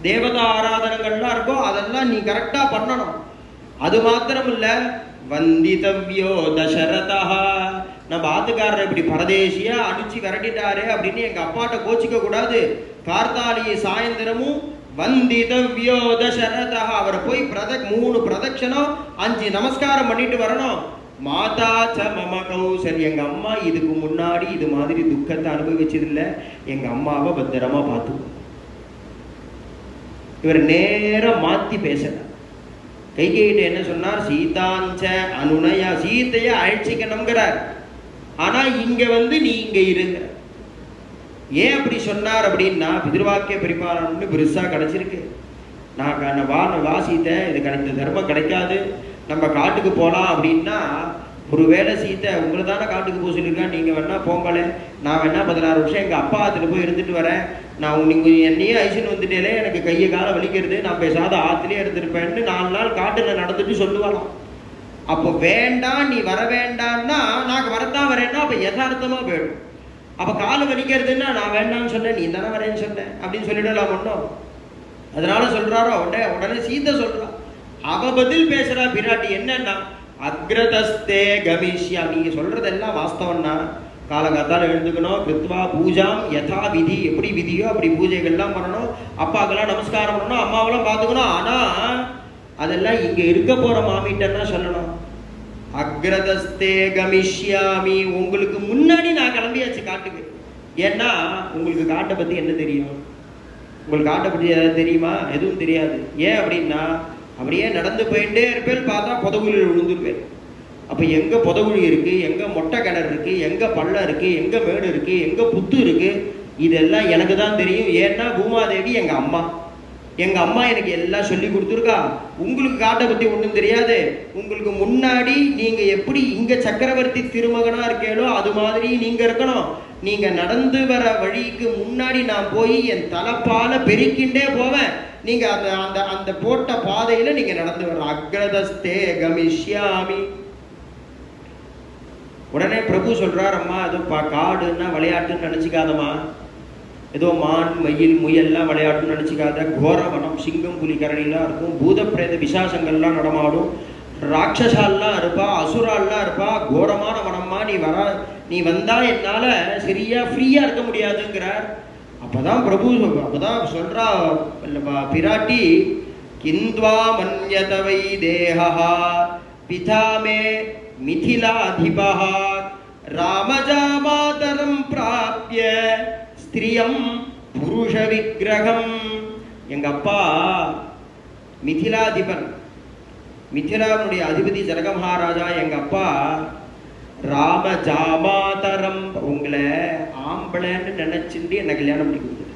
தேவதா ஆராதனங்கள்லாம் இருக்கோ அதெல்லாம் நீ கரெக்டா பண்ணணும். அது மாத்திரம் இல்ல, வந்திதவ்யோ தசரதா. நம்ம ஆத்துக்காரர் இப்படி பரதேசியா அடிச்சு விரட்டிட்டாரு அப்படின்னு எங்க அப்பாட்ட கோச்சிக்க கூடாது. கார்த்தாலிய சாயந்தரமும் வந்திதவ்யோ தசரதா, அவரை போய் 3 பிரதட்சணம் 5 நமஸ்காரம் பண்ணிட்டு வரணும். மாதா ச மம கௌசல், எங்க அம்மா இதுக்கு முன்னாடி இது மாதிரி துக்கத்தை அனுபவிச்சதில்லை, எங்க அம்மாவை பத்திரமா பார்த்து. இவர் நேரம் மாத்தி பேசல. கைகேயிட்ட என்ன சொன்னார்? சீதாஞ்ச அனுநயா, சீதைய அழைச்சிக்கணுங்கிறார். ஆனா இங்க வந்து நீ இங்க இருங்க. ஏன் அப்படி சொன்னார் அப்படின்னா, பிதிர்வாக்கிய பரிபாலனம்னு பெருசா கிடைச்சிருக்கு. நான் வாசித்த இது கிடைத்த தர்மம் கிடைக்காது, நம்ம காட்டுக்கு போகலாம் அப்படின்னா, ஒருவேளை சீத்தை உங்களை தானே காட்டுக்கு போக சொல்லியிருக்கேன், நீங்கள் வேணா போங்களே, நான் வேணா 16 வருஷம் எங்கள் அப்பா ஆற்றுல போய் இருந்துட்டு வரேன், நான் நீங்கள் என்னையே ஐசின்னு வந்துட்டேலே, எனக்கு கையை காலை வலிக்கிறது, நான் பேசாத ஆற்றுலேயே இருந்துருப்பேன்னு 4 நாள் காட்டில் நடந்துட்டு சொல்லுவாராம். அப்போ வேண்டாம் நீ வர வேண்டாம்னா, நான் வரத்தான் வரேன்னா அப்போ யதார்த்தமாக போயிடும். அப்போ காலை வலிக்கிறதுன்னா நான் வேண்டாம்னு சொன்னேன், நீ தானே வரேன்னு சொன்னேன் அப்படின்னு சொல்லிடலாம் ஒன்றும். அதனால சொல்கிறாரோ உடனே சீதை சொல்கிறா. அவ பதில் பேசுகிறா பிராட்டி. என்னன்னா, அக்ரதஸ்தே கமிஷ்யாமி. நீங்க சொல்றதெல்லாம் வாஸ்தவம்னா காலங்காத்தால எழுந்துக்கணும், கிருத்வா பூஜாம் யதா விதி, எப்படி விதியோ அப்படி பூஜைகள்லாம் பண்ணணும், அப்பாக்கெல்லாம் நமஸ்காரம் பண்ணணும், அம்மாவெல்லாம் பார்த்துக்கணும். ஆனா அதெல்லாம் இங்க இருக்க போற மாமிட்டன்னா சொல்லணும். அக்ரதஸ்தே கமிஷ்யாமி, உங்களுக்கு முன்னாடி நான் கிளம்பியாச்சு காட்டுக்கு. ஏன்னா உங்களுக்கு காட்டை பத்தி என்ன தெரியும்? உங்களுக்கு காட்டை பத்தி ஏதாவது தெரியுமா? எதுவும் தெரியாது. ஏன் அப்படின்னா அப்படியே நடந்து போயிட்டே இருப்பேன், பார்த்தா புதகுழியில் விழுந்துருப்பேன். அப்ப எங்க புதகுழி இருக்கு, எங்க மொட்டை கிணறு இருக்கு, எங்க பள்ளம் இருக்கு, எங்க மேடு இருக்கு, எங்க புத்து இருக்கு, இதெல்லாம் எனக்கு தான் தெரியும். ஏன்னா பூமாதேவி எங்க அம்மா, எங்க அம்மா எனக்கு எல்லாம் சொல்லி கொடுத்துருக்கா. உங்களுக்கு காட்டை பத்தி ஒன்றும் தெரியாது. உங்களுக்கு முன்னாடி நீங்க எப்படி இங்க சக்கரவர்த்தி திருமகனா இருக்கேளோ அது மாதிரி நீங்க இருக்கணும். நீங்க நடந்து வர வழிக்கு முன்னாடி நான் போய் என் தலைப்பால பெருக்கிண்டே போவேன். நீங்க அந்த அந்த அந்த போட்ட பாதையில நீங்க நடந்து வர. அக்ரதஸ்தே கமிஷ்யாமி. உடனே பிரபு சொல்றார், அம்மா ஏதோ காடுன்னா விளையாட்டுன்னு நினைச்சுக்காதம்மா, ஏதோ மான் மயில் முயல்லாம் விளையாட்டுன்னு நினைச்சுக்காத. கோர வனம், சிங்கம் புலி கரணிலாம் இருக்கும், பூத பிரேத பிசாசங்கள்லாம் நடமாடும், ராட்சசால்லாம் இருப்பா, அசுரால்லாம் இருப்பா, கோரமான வனம்மா. நீ வந்தா என்னால சரியா ஃப்ரீயா இருக்க முடியாதுங்கிறார். அப்பதான் பிரபு அப்பதான் சொல்றா பிராட்டி, கிந்த்வா மன்யதவை தேஹா பிதாமே மிதிலாதிபஹ ராமஜாமாதரம் பிராப்ய ஸ்திரியம் புருஷ விக்கிரகம். எங்க அப்பா மிதிலாதிபன், மிதிலாவுடைய அதிபதி ஜனக மகாராஜா. எங்க அப்பா ராம ஜாமாதரம், உங்களை ஆம்பளைன்னு நினைச்சுட்டு என்ன கல்யாணம் பண்ணி கொடுத்தது.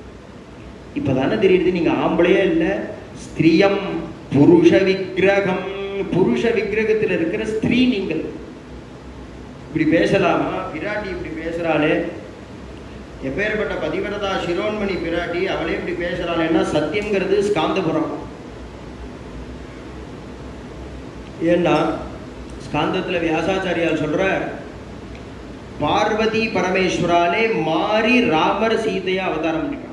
இப்பதானே தெரியுது நீங்க ஆம்பளையே இல்லை, ஸ்திரியம் புருஷ விக்கிரகம். புருஷ விக்கிரகத்தில் இருக்கிற ஸ்திரீ நீங்கள். இப்படி பேசலாமா? பிராட்டி இப்படி பேசுறாளே, எப்பேற்பட்ட பதிவிரதா சிரோன்மணி பிராட்டி, அவளே இப்படி பேசுறாளேன்னா சத்தியம்ங்கிறது ஸ்காந்தபுரம். ஏன்னா ஸ்காந்தத்துல வியாசாச்சாரியால் சொல்ற, பார்வதி பரமேஸ்வராலே மாறி ராமர் சீதையா அவதாரம் பண்ணினார்.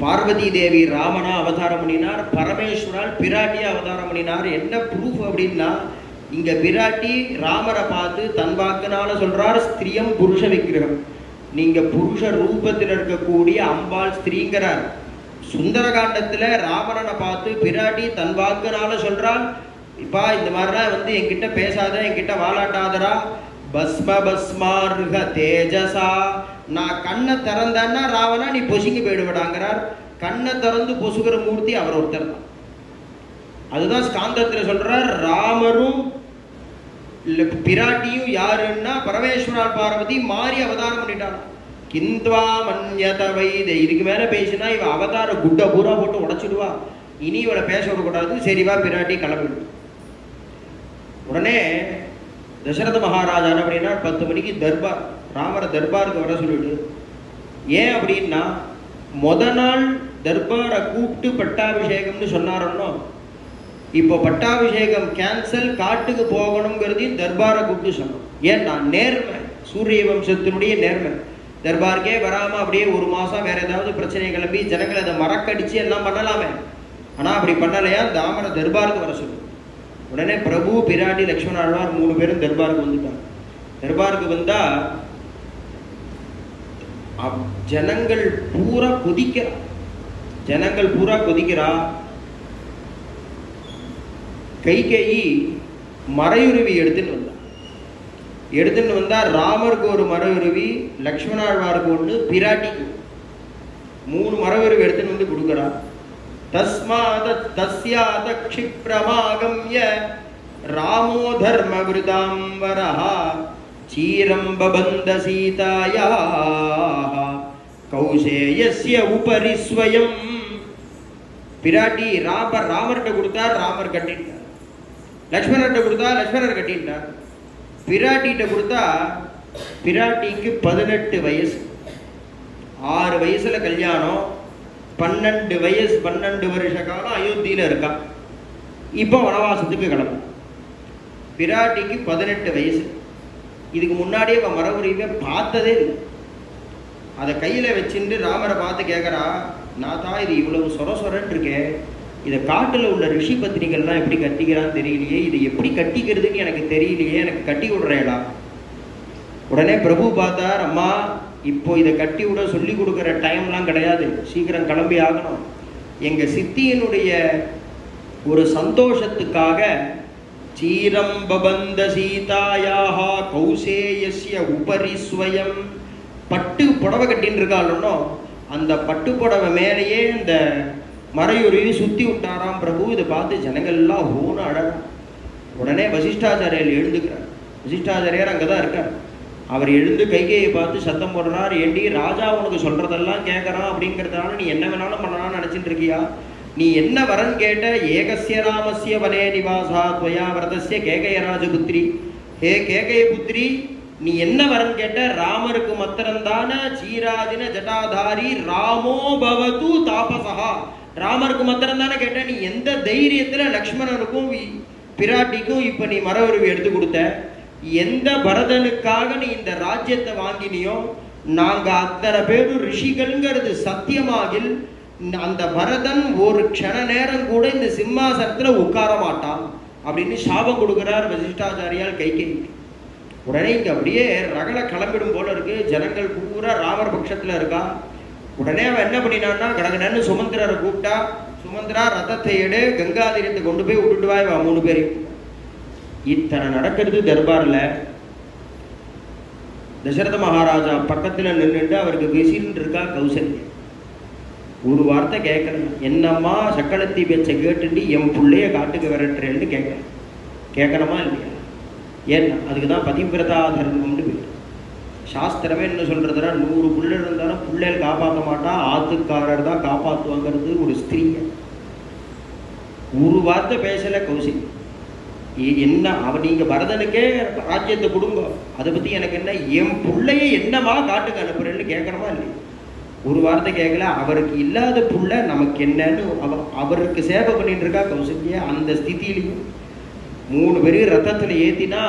பார்வதி தேவி ராமனா அவதாரம் பண்ணினார், பரமேஸ்வரால் பிராட்டியா அவதாரம் பண்ணினார். என்ன ப்ரூஃப் அப்படின்னா, இங்க பிராட்டி ராமரை பார்த்து தன் வாக்குனால சொல்றார், ஸ்திரியம் புருஷ விக்கிரகம். நீங்க புருஷ ரூபத்தில் இருக்கக்கூடிய அம்பாள் ஸ்திரீங்கிறார். சுந்தரகாண்டத்துல ராவணனை பார்த்து பிராட்டி தன் வாக்குனால சொல்றாள், இப்பா இந்த மாதிரிலாம் என்கிட்ட பேசாத, என்கிட்ட வாழாட்டாதரா, பஸ்ம பஸ்மார்க தேஜசா. நான் கண்ணை திறந்தேன்னா ராவணா நீ பொசுங்கி போயிடுவிடாங்கிறார். கண்ணை திறந்து பொசுகிற மூர்த்தி அவர் ஒருத்தர் தான். அதுதான் ஸ்காந்தத்தில் சொல்றார், ராமரும் பிராட்டியும் யாருன்னா பரமேஸ்வரால் பார்வதி மாறி அவதாரம் பண்ணிட்டான். கிந்த்வா மன்யத வைதே. இதுக்கு மேல பேசினா இவ அவதார குட்டை பூரா போட்டு உடைச்சிடுவா, இனி இவளை பேச விடக்கூடாது. சரிவா பிராட்டி கிளம்பிடு. உடனே தசரத மகாராஜா அப்படின்னா 10 மணிக்கு தர்பார், ராமரை தர்பாருக்கு வர சொல்லிடு. ஏன் அப்படின்னா முத நாள் தர்பாரை கூப்பிட்டு பட்டாபிஷேகம்னு சொன்னாரோ, இப்போ பட்டாபிஷேகம் கேன்சல், காட்டுக்கு போகணுங்கிறதையும் தர்பாரை கூப்பிட்டு சொன்னோம். ஏன்னா நேர்மை, சூரிய வம்சத்தினுடைய நேர்மை. தர்பாருக்கே வராம அப்படியே 1 மாசம் வேற ஏதாவது பிரச்சனை கிளம்பி ஜனங்களை அதை மறக்கடிச்சு எல்லாம் பண்ணலாமே. ஆனா அப்படி பண்ணலையா, தாமரை தர்பாருக்கு வர சொல்லு. உடனே பிரபு பிராட்டி லக்ஷ்மண ஆழ்வார் 3 பேரும் தர்பாருக்கு வந்துட்டாங்க. தர்பாருக்கு வந்தா ஜனங்கள் பூரா கொதிக்கிறா, ஜனங்கள் பூரா கொதிக்கிறா. கைகேயி மறையுருவி எடுத்துன்னு வந்தா ராமருக்கு ஒரு மறையுருவி, லக்ஷ்மணாழ்வாருக்கு ஒன்று, பிராட்டிக்கு 3 மறையுருவி எடுத்துன்னு வந்து கொடுக்குறா. தஸ்மாத தஸ்யாத க்ஷிப்ரமாகம்ய ராமோ தர்ம விருதாம்பரஹ சீரம் பபந்த சீதாயாஹ கௌசேயஸ்ய உபரி ஸ்வயம். பிராட்டி ராமர்கிட்ட கொடுத்தார், ராமர் கட்டிட்டார். லக்ஷ்மணர்கிட்ட கொடுத்தா, லக்ஷ்மணர் கட்டிட்டார். பிராட்டிகிட்ட கொடுத்தா, பிராட்டிக்கு 18 வயசு, 6 வயசுல கல்யாணம், 12 வயசு, 12 வருஷ காலம் அயோத்தியில இருக்கா. இப்போ வனவாசத்துக்கு கிளம்பு. பிராட்டிக்கு 18 வயசு. இதுக்கு முன்னாடியே அவன் மரபுரிவை பார்த்ததே இல்லை. அதை கையில வச்சுட்டு ராமரை பார்த்து கேட்கறா, நாதா இது இவ்வளவு சொர சொரன்னு இருக்கே, இதை காட்டில் உள்ள ரிஷி பத்னிகள்லாம் எப்படி கட்டிக்கிறான்னு தெரியலையே, இது எப்படி கட்டிக்கிறதுன்னு எனக்கு தெரியலையே, எனக்கு கட்டி விடுறேடா. உடனே பிரபு பார்த்தார், அம்மா இப்போ இதை கட்டி விட சொல்லி கொடுக்குற டைம்லாம் கிடையாது, சீக்கிரம் கிளம்பி ஆகணும். எங்க சித்தியினுடைய ஒரு சந்தோஷத்துக்காக சீரம் பபந்த சீதாயாக கௌசேயஸ்ய உபரி ஸ்வயம், பட்டு புடவை கட்டின்னு இருக்காளோ அந்த பட்டு புடவை மேலேயே இந்த மறையுறையை சுற்றி விட்டாராம் பிரபு. இதை பார்த்து ஜனங்கள்லாம் ஓன அழகாம். உடனே வசிஷ்டாச்சாரியர் எழுந்துக்கிறார். வசிஷ்டாச்சாரியர் அங்கே தான் இருக்கார். அவர் எழுந்து கைகையை பார்த்து சத்தம் போடுறார், ஏண்டி ராஜா உனக்கு சொல்றதெல்லாம் கேட்கறான் அப்படிங்கிறதுனால நீ என்ன வேணாலும் பண்ணலாம்னு நினைச்சிட்டு இருக்கியா? நீ என்ன வரன் கேட்ட? ஏகஸ்ய ராமஸ்ய வனே நிவாசா துவயா வரதஸ்ய கேகய ராஜபுத்திரி. ஹே கேகய புத்திரி, நீ என்ன வரன் கேட்ட? ராமருக்கு மாத்திரம்தான சீராதின ஜட்டாதாரி ராமோ பவது தாபசா. ராமருக்கு மாத்திரம் தானே கேட்ட. நீ எந்த தைரியத்துல லக்ஷ்மணனுக்கும் பிராட்டிக்கும் இப்ப நீ மரவருவி எடுத்து கொடுத்த? எந்த பரதனுக்காக நீ இந்த ராஜ்யத்தை வாங்கினியோ, நாங்க அத்தனை பேரும் ரிஷிகள்ங்கிறது சத்தியமாகில் அந்த பரதன் ஒரு க்ஷண நேரம் கூட இந்த சிம்மாசனத்துல உட்கார மாட்டான் அப்படின்னு சாபம் கொடுக்கிறார் வசிஷ்டாச்சாரியால் கைகேயி. உடனே இங்க அப்படியே ரகல கிளம்பிடும் போல இருக்கு. ஜனங்கள் பூரா ராமர் பட்சத்துல இருக்கா. உடனே அவன் என்ன பண்ணினான்னா, கடகடன்னு சுமந்திரரை கூப்பிட்டா, சுமந்திரா ரதத்தை எடு, கங்கா தீரத்தை கொண்டு போய் விட்டுட்டு வாய் வா 3 பேரையும். இத்தனை நடக்கிறது தர்பார்ல. தசரத மகாராஜா பக்கத்துல நின்றுட்டு அவருக்கு பேசிட்டு இருக்கா கௌசல்யா. ஒரு வார்த்தை கேட்கணும், என்னம்மா சக்களத்தி பேச்சை கேட்டுட்டு என் பிள்ளைய காட்டுக்கு விரட்டுறேன்னு கேட்கணும். கேட்கணுமா இல்லையா? ஏன்னா அதுக்கு தான் பதிவிரதா தர்மம்னு பேர். சாஸ்திரமே என்ன சொல்றதுன்னா, 100 புள்ளை இருந்தாலும் பிள்ளைகள் காப்பாற்ற மாட்டா, ஆத்துக்காரர் தான் காப்பாற்றுவாங்கிறது ஒரு ஸ்திரீய. ஒரு வார்த்தை பேசல கௌசிக். என்ன அவ நீங்க பரதனுக்கே ராஜ்யத்தை கொடுங்க, அதை பத்தி எனக்கு என்ன, என் பிள்ளைய என்னமா காட்டுக்கு அனுப்புறேன்னு கேட்கணுமா இல்லையா? ஒரு வார்த்தை கேட்கல. அவருக்கு இல்லாத புள்ள நமக்கு என்னன்னு அவருக்கு சேவை பண்ணிட்டு இருக்கா கௌசல்யா. அந்த ஸ்திதியிலையும் 3 பேரையும் ரத்தத்துல ஏத்தினா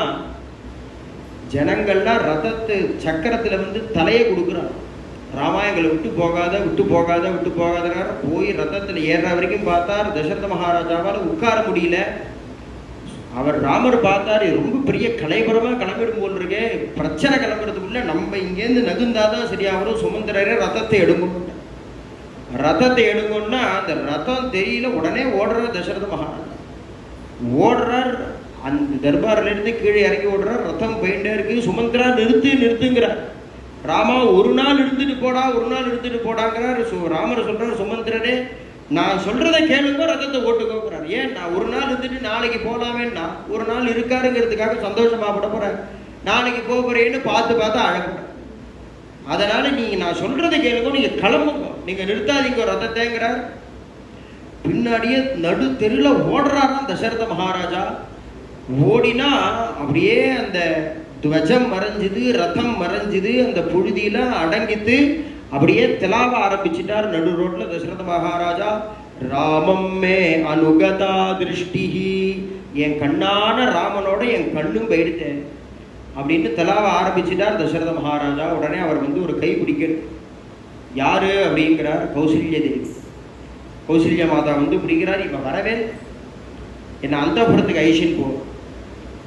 ஜனங்கள்லாம் ரதத்து சக்கரத்துல வந்து தலையை கொடுக்குறான். ராமாயணங்களை விட்டு போகாத விட்டு போகாத விட்டு போகாத போய் ரத்தத்துல ஏறுற வரைக்கும் பார்த்தார். தசரத மகாராஜாவால் உட்கார முடியல. அவர் ராமர் பார்த்தாரு, ரொம்ப பெரிய கலைபுரமா கிளம்பிடும் போல் இருக்கே, பிரச்சனை கிளம்புறதுக்குள்ள நம்ம இங்கேருந்து நகுந்தாதான் சரியாகணும். சுமந்திரரே ரதத்தை எடுங்கணும். ரதத்தை எடுங்கன்னா அந்த ரதம் தெரியல. உடனே ஓடுறார் தசரத மகாராஜா. ஓடுறார், அந்த தர்பார்ல இருந்து கீழே இறங்கி ஓடுறார். ரதம் போயிட்டே இருக்கு. சுமந்திரா நிறுத்துங்கிறார். ராமா ஒரு நாள் எடுத்துட்டு போடா, ஒரு நாள் எடுத்துட்டு போடாங்கிறார். ராமர் சொல்றார், சுமந்திரனே நான் சொல்றதை கேளுங்க, ரதத்தை ஓட்டுக்கோங்கிறார். ஏன் நான் ஒரு நாள் இருந்துட்டு நாளைக்கு போலாமேன்னா, ஒரு நாள் இருக்காருங்கிறதுக்காக சந்தோஷமா பட போறேன், நாளைக்கு போறேன்னு பார்த்து அழகுறேன். அதனால நீங்க நான் சொல்றதை கேளுங்க, நீங்க கிளம்புங்க, நீங்க நிறுத்தாதீங்க ரதத்தைங்கிறார். பின்னாடியே நடு தெருல ஓடுறாராம் தசரத மகாராஜா. ஓடினா அப்படியே அந்த துவஜம் மறைஞ்சுது, ரதம் மறைஞ்சுது, அந்த புழுதியெல்லாம் அடங்கித்து அப்படியே திலாவ ஆரம்பிச்சுட்டார் நடு ரோட்ல தசரத மகாராஜா. ராமம் மே அனுகதா திருஷ்டிஹி, என் கண்ணான ராமனோட என் கண்ணும் போயிடுத்தேன் அப்படின்னு திலாவ ஆரம்பிச்சுட்டார் தசரத மகாராஜா. உடனே அவர் வந்து ஒரு கை பிடிக்கிறது. யாரு அப்படிங்கிறார், கௌசல்ய தேவி. கௌசல்யா மாதா வந்து பிடிக்கிறார். இப்ப வரவே என்ன அந்தப்புறத்துக்கு ஐஷன் போ,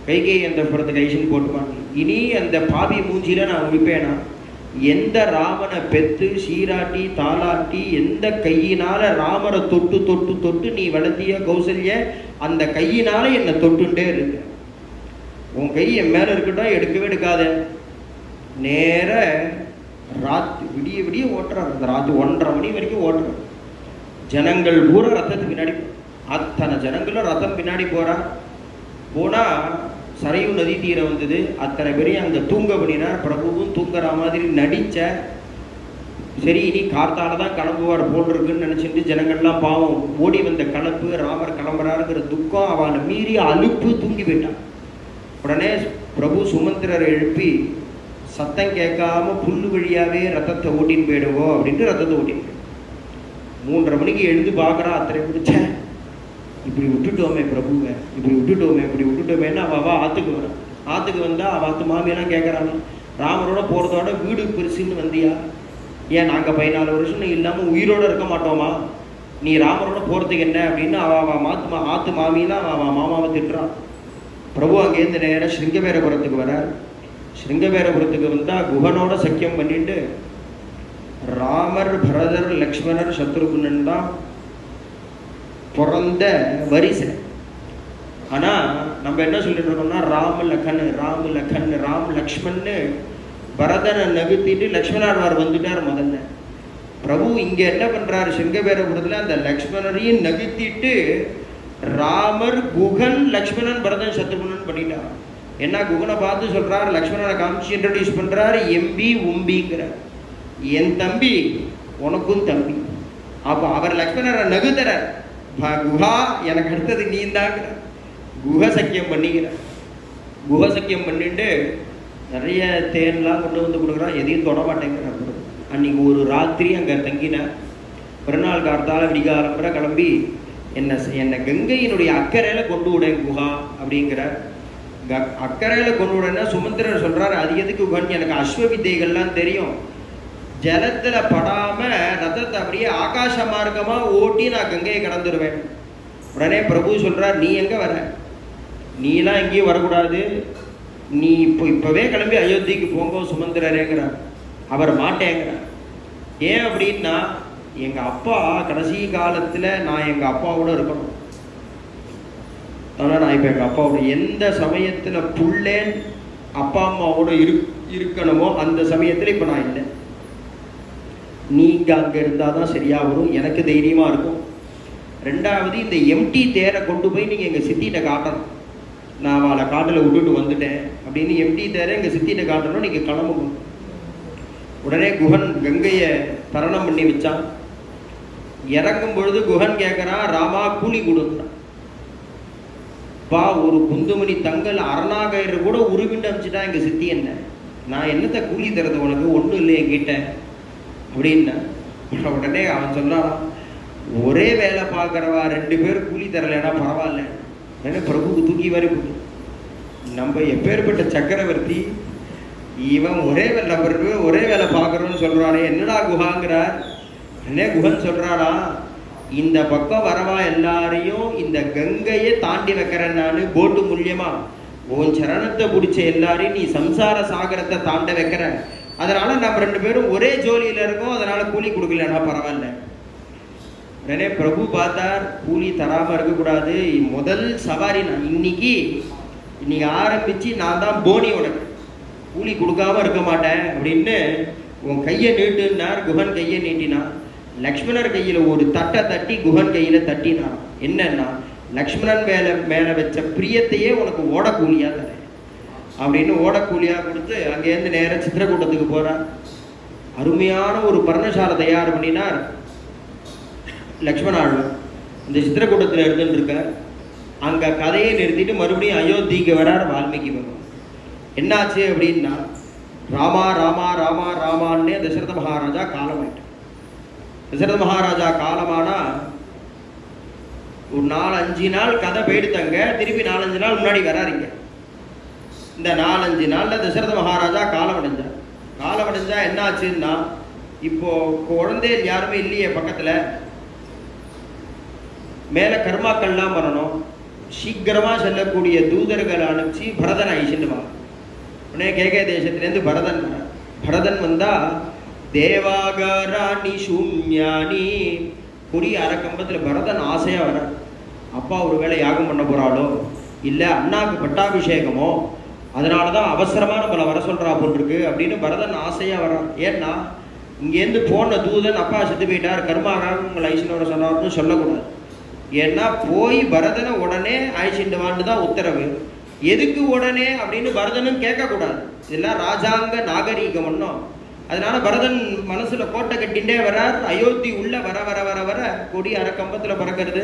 கைகை அந்தப்புறத்துக்கு ஐஷன் போட்டுப்பாங்க. இனி அந்த பாவி மூஞ்சியில நான் முடிப்பேனா? எந்த ராமனை பெத்து சீராட்டி தாளாட்டி எந்த கையினால ராமரை தொட்டு தொட்டு தொட்டு நீ வளர்த்திய கௌசல்ய, அந்த கையினால என்னை தொட்டுண்டே இருக்கு. உன் கை என் மேல இருக்கட்டும், எடுக்கவே எடுக்காத. நேர ராத்திரி விடிய விடிய ஓட்டுறார். அந்த ராத்திரி 1:30 மணி வரைக்கும் ஓட்டுறார். ஜனங்கள் பூரா ரத்தத்துக்கு பின்னாடி, அத்தனை ஜனங்களும் ரத்தம் பின்னாடி போறா. போனா சரையு நதி தீரம் வந்தது. அத்தனை பேரையும் அங்கே தூங்க பண்ணினார். பிரபுவும் தூங்குற மாதிரி நடிச்ச. சரி இனி கார்த்தால தான் கிளம்புவார் போல் இருக்குன்னு நினைச்சிட்டு ஜனங்கள்லாம் பாவம் ஓடி வந்த கலப்பு, ராமர் கிளம்புறாருங்கிற துக்கம் அவனை மீறி அலுப்பு தூங்கி போயிட்டான். உடனே பிரபு சுமந்திரரை எழுப்பி சத்தம் கேட்காம புல்லு வழியாவே ரத்தத்தை ஓட்டின்னு போயிடுவோம் அப்படின்ட்டு ரத்தத்தை ஓட்டின்னு போயிடும். 3:30 மணிக்கு எழுந்து பார்க்குறா. அத்தனை பிடிச்ச இப்படி விட்டுட்டோமே பிரபுவை, இப்படி விட்டுட்டோமேன்னு அவ ஆத்துக்கு வரான். ஆத்துக்கு வந்தா அவ ஆத்து மாமியெல்லாம் கேட்கறாங்க, ராமரோட போறதோட வீடு பெருசுன்னு வந்தியா? ஏன் நாங்க 14 வருஷம் இல்லாம உயிரோட இருக்க மாட்டோமா? நீ ராமரோட போகிறதுக்கு என்ன அப்படின்னு அவள் ஆத்து மாமியெல்லாம் அவள் மாமாவை திட்டுறான். பிரபு அங்கேருந்து நேராக ஸ்ருங்கபேரபுரத்துக்கு வரார். ஸ்ருங்கபேரபுரத்துக்கு வந்தால் குஹனோட சக்கியம் பண்ணிட்டு ராமர், பரதர், லக்ஷ்மணர், சத்ருகுணன் தான் பிறந்த வரிசை. ஆனால் நம்ம என்ன சொல்லிட்டு இருக்கோம்னா ராம் லக்ஷ்மண் ராம் லக்ஷ்மண்ணு பரதனை நகுத்திட்டு லக்ஷ்மணார்வார் வந்துட்டார் முதல்ல. பிரபு இங்கே என்ன பண்ணுறாரு, ஸ்ருங்கபேரபுரத்தில் அந்த லக்ஷ்மணரையும் நகுத்திட்டு ராமர், குகன், லக்ஷ்மணன், பரதன், சத்ருகுணன் பண்ணிட்டார். என்ன குகனை பார்த்து சொல்கிறார், லக்ஷ்மணனை காமிச்சு இன்ட்ரடியூஸ் பண்ணுறாரு, எம்பி உம்பிங்கிறார். என் தம்பி உனக்கும் தம்பி. அப்போ அவர் லக்ஷ்மணரை நகுத்துறார். குஹா எனக்கு அடுத்தது நீ தாங்கிற குஹ சக்கியம் பண்ணிக்கிறார். குஹ சக்கியம் பண்ணிட்டு நிறைய தேன்லாம் கொண்டு வந்து கொடுக்குறான். எதையும் தொட மாட்டேங்கிறார். அன்னைக்கு ஒரு ராத்திரி அங்கே தங்கினார். பிறநாள் காலத்தால் விடிகாலம்புற கிளம்பி என்னை கங்கையினுடைய அக்கறையில் கொண்டு விடேன் குஹா அப்படிங்கிறார். அக்கறையில் கொண்டு விடனா சுமந்திரர் சொல்கிறார், அது எதுக்கு குஹன், எனக்கு அஸ்வ வித்தைகள்லாம் தெரியும், ஜலத்தில் படாமல் ரதத்தை அப்படியே ஆகாச மார்க்கமாக ஓட்டி நான் கங்கையை கடந்துடுவேன். உடனே பிரபு சொல்கிறார், நீ எங்கே வர, நீலாம் எங்கேயும் வரக்கூடாது, நீ இப்போவே கிளம்பி அயோத்திக்கு போங்க சுமந்திரரேங்கிறார். அவர் மாட்டேங்கிறார். ஏன் அப்படின்னா எங்கள் அப்பா கடைசி காலத்தில் நான் எங்கள் அப்பாவோட இருக்கணும். ஆனால் நான் இப்போ எங்கள் அப்பாவோட எந்த சமயத்தில் புள்ளேன் அப்பா அம்மாவோட இருக்கணுமோ அந்த சமயத்தில் இப்போ நான் இல்லை. நீங்கள் அங்கே இருந்தால் தான் சரியாக வரும், எனக்கு தைரியமாக இருக்கும். ரெண்டாவது, இந்த எம்டி தேரை கொண்டு போய் நீங்கள் எங்கள் சித்திகிட்ட காட்டணும். நான் அவளை காட்டில் விட்டுட்டு வந்துட்டேன் அப்படின்னு எம்டி தேரை எங்கள் சித்திகிட்ட காட்டணும், நீங்கள் கிளம்பணும். உடனே குஹன் கங்கையை தரணம் பண்ணி வச்சான். இறங்கும் பொழுது குஹன் கேட்குறான், ராமா கூலி கொடுக்குறான். பா ஒரு குந்துமணி தங்கல் அரணாகயிறு கூட உருவிண்டு அமிச்சுட்டா எங்கள் சித்தி என்ன, நான் என்னத்தை கூலி தரது உனக்கு, ஒன்றும் இல்லை என்கிட்ட அப்படின்னா. உடனே அவன் சொன்னான், ஒரே வேலை பார்க்குறவா 2 பேர் கூலி தரலைன்னா பரவாயில்ல. ஏன்னா பிரபுக்கு தூக்கி வரி போட்டு நம்ம எப்பேற்பட்ட சக்கரவர்த்தி, இவன் ஒரே வேலை பார்க்குறோன்னு சொல்கிறானே, என்னடா குஹாங்கிறார். என்ன குஹன் சொல்கிறாடா, இந்த பக்கம் வரவா எல்லாரையும் இந்த கங்கையை தாண்டி வைக்கிறேன் நான் போட்டு மூலியமா, உன் சரணத்தை பிடிச்ச எல்லாரையும் நீ சம்சார சாகரத்தை தாண்ட வைக்கிற, அதனால நம்ம 2 பேரும் ஒரே ஜோலியில் இருக்கோம், அதனால கூலி கொடுக்கலன்னா பரவாயில்ல. உடனே பிரபு பார்த்தார், கூலி தராமல் இருக்கக்கூடாது, முதல் சவாரி நான் இன்னைக்கு ஆரம்பித்து நான் தான் போனி, உனக்கு கூலி கொடுக்காம இருக்க மாட்டேன் அப்படின்னு உன் கையை நீட்டுனார். குஹன் கையை நீட்டினான். லக்ஷ்மணர் கையில் ஒரு தட்டை தட்டி குஹன் கையில் தட்டினான். என்னன்னா, லக்ஷ்மணன் மேலே வச்ச பிரியத்தையே உனக்கு ஓடக்கூலியாக தரேன் அப்படின்னு ஓடக்கூலியாக கொடுத்து அங்கேருந்து நேராக சித்திரக்கூட்டத்துக்கு போகிறார். அருமையான ஒரு பர்ணசாலை தயார் பண்ணினார் லக்ஷ்மணாழ்வார். இந்த சித்திரக்கூட்டத்தில் இருந்துட்டு இருக்கார். அங்கே கதையை நிறுத்திட்டு மறுபடியும் அயோத்திக்கு வரார் வால்மீகி பகவான். என்னாச்சு அப்படின்னா, ராமா ராமா ராமா ராமான்னே தசரத மகாராஜா காலமாயிட்டார். தசரத மகாராஜா காலமானா ஒரு 4-5 நாள் கதை போயிடுத்தாங்க. திருப்பி 4-5 நாள் முன்னாடி வராருங்க. இந்த 4-5 நாளில் தசரத மகாராஜா காலமடைஞ்சார். காலமடைஞ்சா என்ன ஆச்சுன்னா, இப்போ குழந்தைகள் யாருமே இல்லையே பக்கத்தில், மேலே கர்மாக்கள்லாம் பண்ணணும். சீக்கிரமாக செல்லக்கூடிய தூதர்கள் அனுப்பிச்சு பரதன் ஐசிண்டுவாங்க. உடனே கேகே தேசத்துலேருந்து பரதன் வந்தால், தேவாகராணி சூன்யானி கொடி அரைக்கம்பத்தில் பரதன் ஆசையாக வர, அப்பா ஒரு வேளை யாகம் பண்ண போகிறாளோ, இல்லை அண்ணாவுக்கு பட்டாபிஷேகமோ, அதனால தான் அவசரமாக நம்மளை வர சொல்கிறா போட்டிருக்கு அப்படின்னு பரதன் ஆசையாக வரான். ஏன்னா இங்கேருந்து போன தூதன் அப்பா செத்து போயிட்டார், கர்மாகாக உங்களை ஐசின்னு வர சொன்னார்னு சொல்லக்கூடாது. ஏன்னா போய் பரதனை உடனே அழைச்சிட்டு வான்னு தான் உத்தரவு. எதுக்கு உடனே அப்படின்னு பரதனும் கேட்கக்கூடாது. இதெல்லாம் ராஜாங்க நாகரீகம் ஒன்றும். அதனால பரதன் மனசுல கோட்டை கட்டிகிட்டே வரார். அயோத்தி உள்ள வர வர வர வர கொடி அரைக்கம்பத்தில் பறக்கிறது.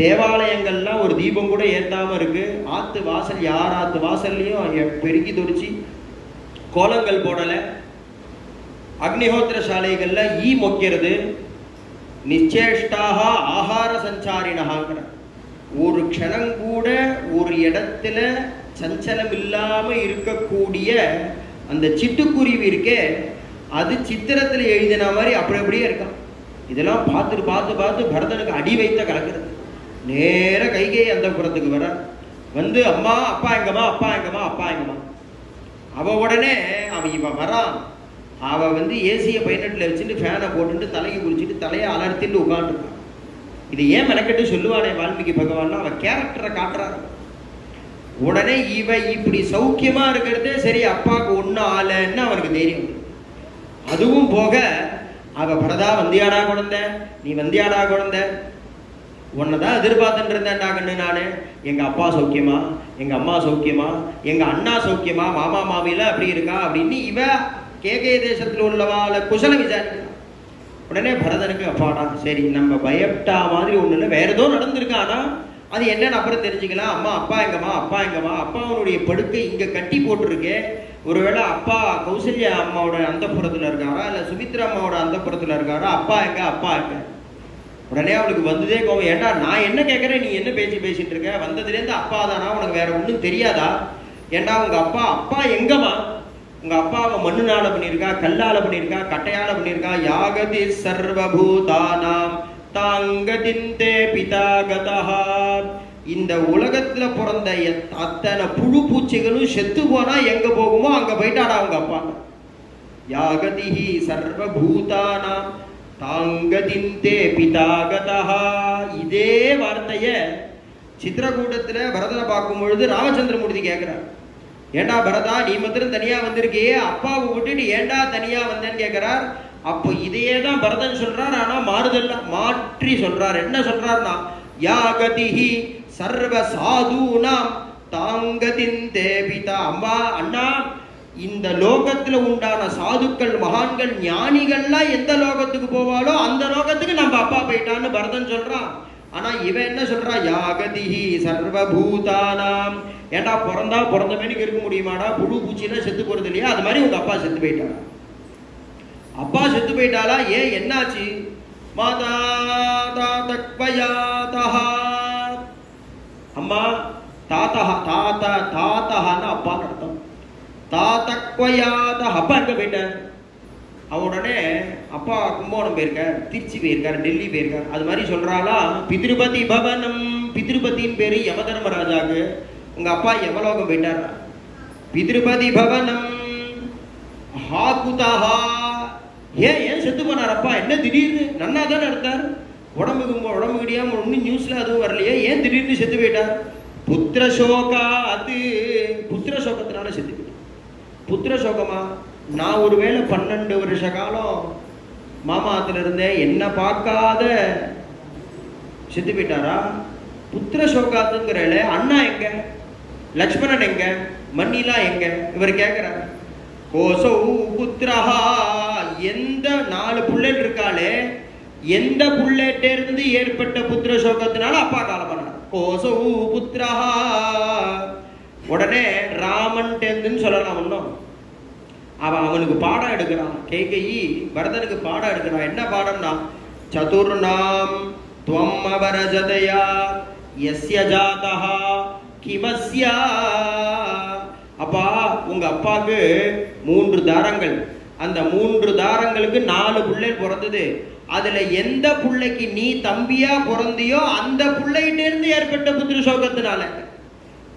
தேவாலயங்கள்லாம் ஒரு தீபம் கூட ஏற்றாமல் இருக்கு. ஆற்று வாசல் யார் ஆற்று வாசல்லையும் பெருக்கி தொடிச்சு கோலங்கள் போடலை. அக்னிஹோத்திர சாலைகள்ல ஈ மொக்கிறது. நிச்சேஷ்டாக ஆகார சஞ்சாரினகாங்கிற ஒரு க்ஷணம் கூட ஒரு இடத்துல சஞ்சலம் இல்லாமல் இருக்கக்கூடிய அந்த சிட்டுக்குருவி இருக்கே, அது சித்திரத்தில் எழுதின மாதிரி அப்படி அப்படியே இருக்கான். இதெல்லாம் பார்த்து பார்த்து பார்த்து பரதனுக்கு அடி வைத்த கலக்கிறது. நேர கைகேயி அந்தப்புறத்துக்கு வர வந்து, அம்மா அப்பா எங்கம்மா, அப்பா எங்கம்மா, அப்பா எங்கம்மா. அவ உடனே இவன் வரான். அவ வந்து ஏசியை பைனட்டில் வச்சுட்டு ஃபேனை போட்டுட்டு தலையை குறிச்சிட்டு தலையை அலர்த்திட்டு உட்காந்துருக்கான். இது ஏன் மெனக்கெட்டு சொல்லுவானே வால்மீகி பகவான், அவன் கேரக்டரை காட்டுறாரு. உடனே இவ இப்படி சௌக்கியமா இருக்கிறதே சரி, அப்பாவுக்கு ஒன்றும் ஆலைன்னு அவனுக்கு தெரியும். அதுவும் போக அவ பரதா வந்தியாடா குழந்தை, நீ வந்தியாடா குழந்தை, உன்னதான் எதிர்பார்த்துட்டு இருந்தேன்டா கண்ணு நானு. எங்க அப்பா சௌக்கியமா, எங்க அம்மா சௌக்கியமா, எங்க அண்ணா சௌக்கியமா, மாமா மாமியில அப்படி இருக்கா அப்படின்னு இவ கேகே தேசத்துல உள்ளவாள குசல விசாரிக்கிறான். உடனே பரதனுக்கு அப்பாடா சரி, நம்ம பயப்பட்டா மாதிரி ஒண்ணு இல்லை, வேற ஏதோ நடந்திருக்கானா அது என்னன்னு அப்புறம் தெரிஞ்சுக்கலாம். அம்மா அப்பா எங்கம்மா, அப்பா எங்கம்மா, அப்பாவுடைய படுக்கை இங்க கட்டி போட்டிருக்கே, ஒருவேளை அப்பா கௌசல்யா அம்மாவோட அந்தப்புறத்துல இருக்காரா இல்ல சுமித்ரா அம்மாவோட அந்தப்புறத்துல இருக்காரா, அப்பா எங்க, அப்பா எங்க. உடனே அவளுக்கு வந்ததே கோவம், ஏண்டா நான் என்ன கேட்கறேன், நீ என்ன பேசிட்டு இருக்க, வந்ததுலேருந்து அப்பா தானா, உனக்கு வேற ஒன்றும் தெரியாதா, ஏண்டா உங்க அப்பா அப்பா எங்கம்மா, உங்க அப்பாவை மண்ணுனால பண்ணியிருக்கா, கல்லால பண்ணியிருக்கா, கட்டையால பண்ணியிருக்கா. யாகதி சர்வபூதானாம் தாங்கதிந்தே பிதாகதா. இந்த உலகத்துல பிறந்த அத்தனை புழு பூச்சிகளும் செத்து போனா எங்க போகுமோ அங்க போயிட்டாடா அவங்க அப்பா. யாகதிஹி சர்வபூதானாம் தாங்கதிந்தே பிதாகதா. இதே வார்த்தைய சித்திரகூடத்துல பரதனை பார்க்கும் பொழுது ராமச்சந்திரமூர்த்தி கேட்கிறார், ஏண்டா பரதா நீ மாத்திரம் தனியா வந்திருக்கியே, அப்பாவை விட்டுட்டு ஏண்டா தனியா வந்தேன்னு கேட்கிறார். அப்போ இதையே தான் பரதன் சொல்றார், ஆனா மாறுதல்ல மாற்றி சொல்றார். என்ன சொல்றார்னா, யாகதிஹி சர்வ சாதுனாம் தாங்கதிந்தே பிதா. அம்மா அண்ணா, இந்த லோகத்துல உண்டான சாதுக்கள் மகான்கள் ஞானிகள்லாம் எந்த லோகத்துக்கு போவாளோ அந்த லோகத்துக்கு நம்ம அப்பா போயிட்டான்னு பரதன் சொல்றான். ஆனா இவன் என்ன சொல்றா, யாகதிஹி சர்வபூதானாம். ஏண்டா பிறந்தா பிறந்தமேனுக்கு இருக்க முடியுமாடா, புழு பூச்சினா செத்து போறது இல்லையா, அது மாதிரி உங்க அப்பா செத்து போயிட்டாரா. அப்பா செத்து போயிட்டாளா, ஏன் என்னாச்சு, மாதா தாத்தக்வயாதா. அம்மா தாத்தா தாத்தா தாத்தான்னு அப்பான்னு அர்த்தம். தாத்தக்வயாத அப்பா எங்க போயிட்டார். உடனே அப்பா கும்பகோணம் போயிருக்கார், திருச்சி போயிருக்கார், டெல்லி போயிருக்கார். அது மாதிரி சொல்றாளா, பித்ருபதி பவனம். பித்ருபதியின் பேரு யம தர்மராஜாக்கு. உங்க அப்பா யமலோகம் போயிட்டார். பித்ருபதி பவனம் ஹாகுதஹா. ஏன் செத்து போனார் அப்பா, என்ன திடீர்னு, நன்னா தானே இருந்தார், உடம்பு கிடையாம ஒன்னும் நியூஸ்ல அதுவும் வரலையே, ஏன் திடீர்னு செத்து போயிட்டார். புத்திரசோகா. அது புத்திரசோகத்தினால செத்து போயிட்டார். புத்திரசோகமா, நான் ஒருவேளை 12 வருஷ காலம் மாமாத்துல இருந்தேன், என்ன பார்க்காத செத்து போயிட்டாரா. புத்திரசோகாத்துங்கிறல அண்ணா எங்க, லக்ஷ்மணன் எங்க, மன்னிலா எங்க, இவர் கேட்கிறார். கோசௌ புத்திரஹா. எந்த 4 புள்ளல் இருக்காளே, எந்த புள்ளேட்டே இருந்து ஏற்பட்ட புத்திர சோகத்தினால அப்பா காலமானார். கோசௌ புத்திரஹா. உடனே ராமன் டேந்துன்னு சொல்லலாம். ஒன்னும் அவனுக்கு பாடம் எடுக்கிறான். கைகேயி பரதனுக்கு பாடம் எடுக்கிறான். என்ன பாடம்னா, சதுர்நாம் துவம் அவரஜதயா யஸ்ய ஜாதஹ கிமஸ்யா. அப்பா உங்க அப்பாவுக்கு 3 தாரங்கள், அந்த 3 தாரங்களுக்கு 4 பிள்ளைகள் பிறந்தது. அதுல எந்த பிள்ளைக்கு நீ தம்பியா பிறந்தியோ அந்த பிள்ளைகிட்ட இருந்து ஏற்பட்ட புத்திர சோகத்தினால.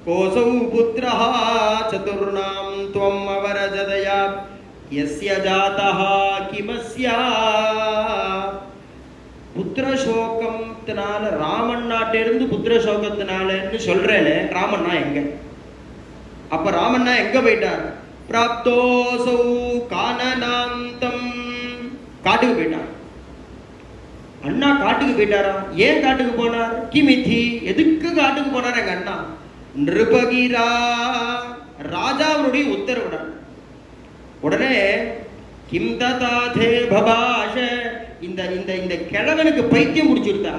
கோசௌ புத்திரஹா சதுர்ணாம் துவம் அவரஜதயா யஸ்ய ஜாதஹ கிமஸ்யா. புத்திர சோகத்தினால, ராமன் நாட்டிலிருந்து புத்திர சோகத்தினாலன்னு சொல்றேன்னு, ராமண்ணா எங்க, அப்ப ராமண்ணா எங்க போயிட்டார். பிராப்தோசௌ கானனாந்தம். காட்டுக்கு போயிட்டார். அண்ணா காட்டுக்கு போயிட்டாரா. ஏன் காட்டுக்கு போனார், கிமிதி, எதுக்கு காட்டுக்கு போனார் எங்க அண்ணா. நிருபகிரா, ராஜாவுடைய உத்தரவுடன். உடனே கிம் ததாதே பபாஷ. இந்த இந்த இந்த கிழவனுக்கு பைத்தியம் முடிச்சிருந்தா.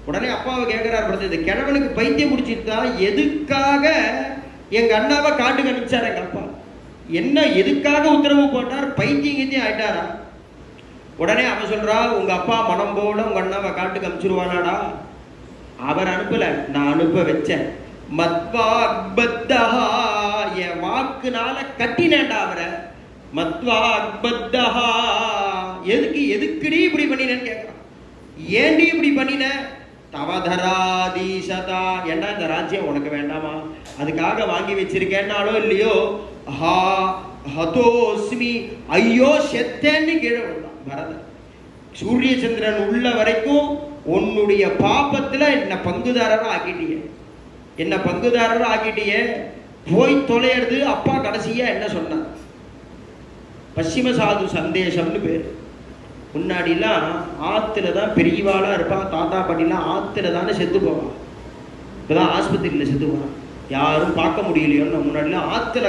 உடனே அப்பாவை கேட்கிறார், இந்த கிழவனுக்கு பைத்தியம் முடிச்சிருந்தா எதுக்காக எங்க அண்ணாவை காட்டுக்கு அனுப்பிச்சார் எங்க அப்பா, என்ன எதுக்காக உத்தரவு போட்டார், பைத்தியம் கித்தியம் ஆயிட்டாரா. உடனே அவன் சொல்றா, உங்க அப்பா மனம் போல உங்க அண்ணாவை காட்டுக்கு அனுப்பிச்சிருவானாடா. அவர் அனுப்பல, நான் அனுப்ப வச்சேன். மத்வாக்பத்தஹா, என் வாக்குனால கட்டினேன்டா அவரை. மத்வாக்பத்தஹா, எதுக்குடி இப்படி பண்ணினேன்னு கேட்கிறான். ஏண்டி இப்படி பண்ணின? தவதராதீசதா, ஏண்டா இந்த ராஜ்யம் உனக்கு வேண்டாமா? அதுக்காக வாங்கி வச்சிருக்கேன்னாலோ இல்லையோ, ஹா ஹதோஸ்மி, ஐயோ செத்தேன்னு கீழே விழுந்தான் பரதன். சூரிய சந்திரன் உள்ள வரைக்கும் உன்னுடைய பாப்பத்துல என்ன பங்குதாரரா ஆக்கிட்டியே, போய் தொலைறது. அப்பா கடைசியா என்ன சொன்னார்? பশ্চিம சாது சந்தேசம்னு பேர். முன்னாடிலாம் ஆத்துல தான் பெரியவாளா இருப்பா, தாத்தா பாட்டிலாம் ஆத்துல தானே செத்து போவான். இப்பதான் ஆஸ்பத்திரியில செத்து போறான், யாரும் பார்க்க முடியலையோன்னு. முன்னாடிலாம் ஆத்துல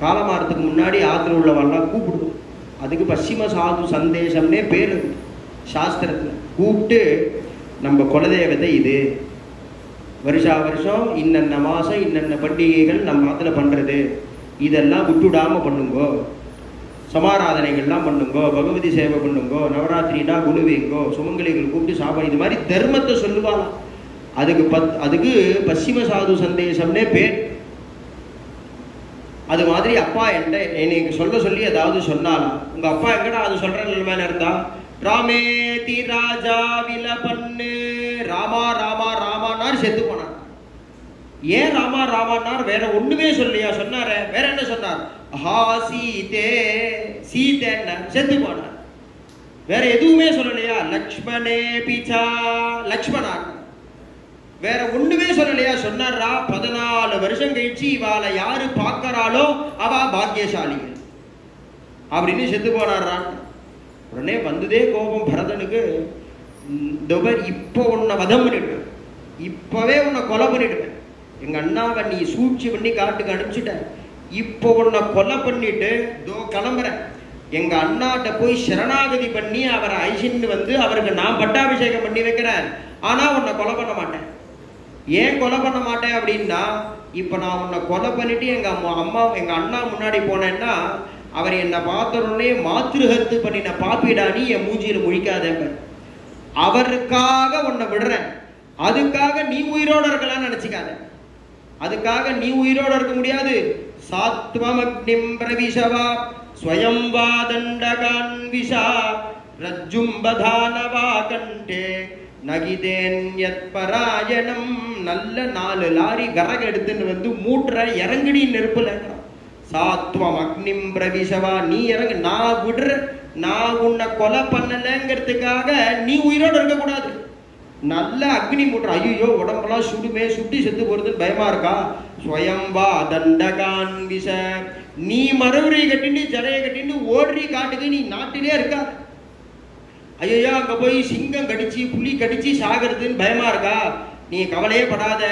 காலமாறதுக்கு முன்னாடி ஆத்துல உள்ளவாள்லாம் கூப்பிடுவோம். அதுக்கு பশ্চিம சாது சந்தேசம்னே பேர் சாஸ்திரத்துல. கூப்பிட்டு நம்ம குலதெய்வத்தை இது, வருஷா வருஷம் இன்னென்ன மாதம் இன்னென்ன பண்டிகைகள் நம்ம ஆத்துல பண்ணுறது, இதெல்லாம் விட்டுடாம பண்ணுங்கோ, சமாராதனைகள்லாம் பண்ணுங்கோ, பகவதி சேவை பண்ணுங்கோ, நவராத்திரினா குழுவேங்கோ, சுமங்கலிகள் கூப்பிட்டு சாப்பாடு, இது மாதிரி தர்மத்தை சொல்லுவாங்க. அதுக்கு பশ্চিம சாது சந்தேசம்னே பேர். அது மாதிரி அப்பா என்னை சொல்ல சொல்லி ஏதாவது சொன்னாலும், உங்க அப்பா எங்கடா அது சொல்ற நிலைமையில இருந்தா, ராமேதி ராஜா விலபன்னு, ராமா ராமா ராமானார் செத்து போனார். ஏன் ராமா ராமானார்? வேற ஒண்ணுமே சொல்லியா? சொன்னாரு, வேற என்ன சொன்னார்? ஹா சீதே, சீதேன்ன செத்து போனார். வேற எதுவுமே சொல்லலையா? லக்ஷ்மணே பிச்சா, லக்ஷ்மணார். வேற ஒண்ணுமே சொல்லலையா? சொன்னாரா 14 வருஷம் கழிச்சு இவாளை யாரு பார்க்கறாளோ அவ பாக்கியசாலிகள் அப்படின்னு செத்து போனாரான். உடனே வந்ததே கோபம் பரதனுக்கு. இப்போ உன்னை வதம் பண்ணிடுவேன், இப்பவே உன்னை கொலை பண்ணிடுவேன். எங்க அண்ணாவை நீ சூழ்ச்சி பண்ணி காட்டுக்கு அனுப்பிச்சுட்ட, இப்போ உன்னை கொலை பண்ணிட்டு கிளம்புறேன். எங்க அண்ணாட்ட போய் சரணாகதி பண்ணி அவரை ஐசின்னு வந்து அவருக்கு நான் பட்டாபிஷேகம் பண்ணி வைக்கிறேன். ஆனா உன்னை கொலை பண்ண மாட்டேன். ஏன் கொலை பண்ண மாட்டேன் அப்படின்னா, இப்ப நான் உன்னை கொலை பண்ணிட்டு எங்க அண்ணா முன்னாடி போனேன்னா அவர் என்னை பார்த்தோடனே மாத்திருகத்து பண்ணின பாப்பிடா நீ என் மூஞ்சியில முழிக்காதேங்க. அவருக்காக உன்னை விடுறேன், அதுக்காக நீ உயிரோட இருக்கலாம்னு நினைச்சுக்காத. அதுக்காக நீ உயிரோட இருக்க முடியாது. சாத்வமக்னிம் பிரவிஷவா ஸ்வயம்பா தண்டகான் விஷா ரஜ்ஜும்பதானவா கண்டே நகிதேன்யத் பராயணம். நல்ல 4 லாரி கரக எடுத்துன்னு வந்து மூட்டுற, இறங்கடி நெருப்புல. சாத்வம் அக்னிம் பிரவிஷவா, நீ இறங்கு, நான் விடுற, நான் உன்னை கொலை பண்ணலங்கிறதுக்காக நீ உயிரோடு இருக்கக்கூடாது. நல்ல அக்னி மூட்டுற, ஐயோ உடம்பெல்லாம் சுடுமே, சுட்டி செத்து போறதுன்னு பயமா இருக்கா? ஸ்வயம்பா தண்டகான் விஷ, நீ மறுபடியும் கட்டிட்டு ஜடையை கட்டிட்டு ஓடுறி காட்டுக்கு, நீ நாட்டிலே இருக்கா? ஐயோ அங்க போய் சிங்கம் கடிச்சு புலி கடிச்சு சாகிறதுன்னு பயமா இருக்கா? நீ கவலையே படாத,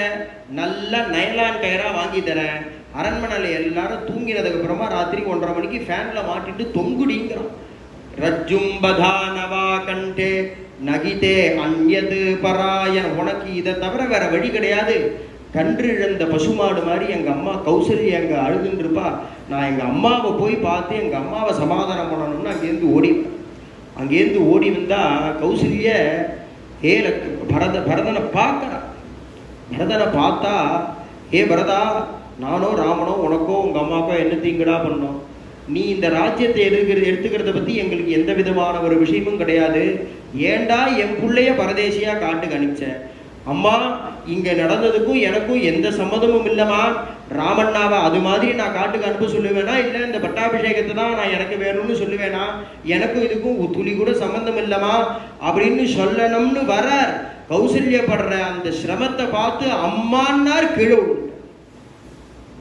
நல்ல நைலான் கயிறா வாங்கி தரேன். அரண்மனையில் எல்லாரும் தூங்கினதுக்கு அப்புறமா ராத்திரி 1:30 மணிக்கு ஃபேன்ல மாட்டிட்டு தொங்குடிங்கிறான். ரஜ்ஜும்பதானவா கண்டே நகிதே அந்யது பராயண, உனக்கு இதை தவிர வேற வழி கிடையாது. கன்று இழந்த பசுமாடு மாதிரி எங்க அம்மா கௌசல்யா எங்க அழுதுன்னு இருப்பா. நான் எங்க அம்மாவை போய் பார்த்து எங்க அம்மாவை சமாதானம் பண்ணணும்னு அங்கேருந்து ஓடி வந்தா கௌசல்ய பரதனை பார்க்கறா. பரதனை பார்த்தா, ஏ பரதா, நானோ ராமனோ உனக்கோ உங்க அம்மாக்கோ என்ன தீங்கடா பண்ணோம்? நீ இந்த ராஜ்யத்தை எடுத்துக்கிறத பத்தி எங்களுக்கு எந்த விதமான ஒரு விஷயமும் கிடையாது. ஏண்டா என் பிள்ளைய பரதேசியா காட்டுக்கு அனுப்பிச்ச? அம்மா, இங்க நடந்ததுக்கும் எனக்கும் எந்த சம்மதமும் இல்லைம்மா. ராமண்ணாவை அது மாதிரி நான் காட்டுக்கு அனுப்ப சொல்லுவேனா, இல்லை இந்த பட்டாபிஷேகத்தை தான் நான் எனக்கு வேணும்னு சொல்லுவேனா? எனக்கும் இதுக்கும் துளி கூட சம்பந்தம் இல்லைம்மா அப்படின்னு சொல்லணும்னு வர கௌசல்யப்படுற அந்த சிரமத்தை பார்த்து அம்மான்னார் கீழே விழுந்து.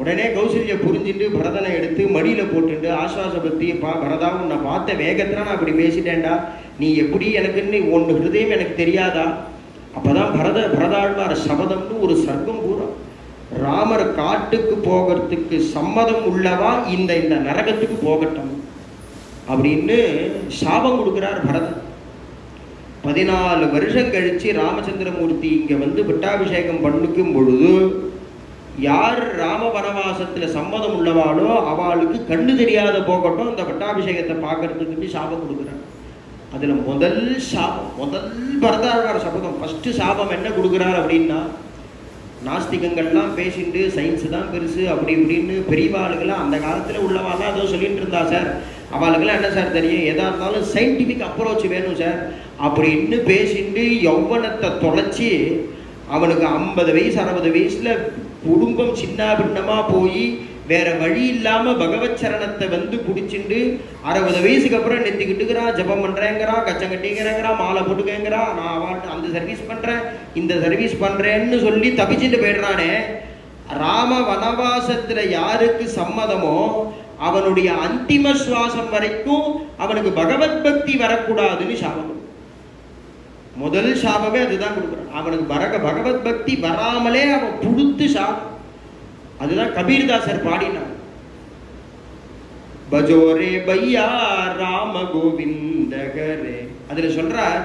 உடனே கௌசல்ய புரிஞ்சுட்டு பரதனை எடுத்து மடியில போட்டுட்டு ஆஸ்வாசப்படுத்தி, பரதா உன்னை பார்த்த வேகத்துல நான் அப்படி பேசிட்டேன்டா, நீ எப்படி எனக்குன்னு ஒன்று ஹிருதயம் எனக்கு தெரியாதா? அப்பதான் பரதாழ்வார் சபதம்னு ஒரு சர்க்கம் பூரா, ராமர் காட்டுக்கு போகிறதுக்கு சம்மதம் உள்ளவா இந்த நரகத்துக்கு போகட்டும் அப்படின்னு சாபம் கொடுக்கிறார் பரதன். 14 வருஷம் கழிச்சு ராமச்சந்திரமூர்த்தி இங்க வந்து பட்டாபிஷேகம் பண்ணிக்கும் பொழுது யார் ராம வனவாசத்துல சம்மதம் உள்ளவாளோ அவளுக்கு கண்ணு தெரியாத போகட்டும் அந்த பட்டாபிஷேகத்தை பார்க்கறதுக்கு சாபம் கொடுக்குறார். அதுல முதல் பரதாழ்வார் சபதம், ஃபர்ஸ்ட் சாபம் என்ன கொடுக்குறார் அப்படின்னா, நாஸ்திகங்கள்லாம் பேசிட்டு சயின்ஸ் தான் பெருசு அப்படி இப்படின்னு பெரியவாளுகளாம் அந்த காலத்துல உள்ளவாலாம் ஏதோ சொல்லிட்டு இருந்தா சார், அவளுக்கெல்லாம் என்ன சார் தெரியும், எதா இருந்தாலும் சயின்டிஃபிக் அப்ரோச் வேணும் சார் அப்படின்னு பேசிட்டு யௌவனத்தை தொலைச்சி அவனுக்கு 50 வயசு 60 வயசுல குடும்பம் சின்ன பின்னமாக போய் வேற வழி இல்லாம பகவத் சரணத்தை வந்து பிடிச்சிட்டு 60 வயசுக்கு அப்புறம் நெத்திக்கிட்டுக்கிறான், ஜபம் பண்றேங்கிறான், கச்சம் கட்டிங்கிறான், மாலை போட்டுக்கேங்கிறான், நான் அவன் அந்த சர்வீஸ் பண்றேன் இந்த சர்வீஸ் பண்றேன்னு சொல்லி தப்பிச்சுட்டு போயிடுறானே. ராம வனவாசத்துல யாருக்கு சம்மதமோ அவனுடைய அந்திம சுவாசம் வரைக்கும் அவனுக்கு பகவத் பக்தி வரக்கூடாதுன்னு சாபம். முதல் சாபமே அதுதான் கொடுக்குறான். அவனுக்கு பகவத் பக்தி வராமலே அவன் புடுத்து சாபம். அதுதான் கபீர்தாசர் பாடினார். பஜோரே பையா ராம கோவிந்த கரே. அதுல சொல்றார்,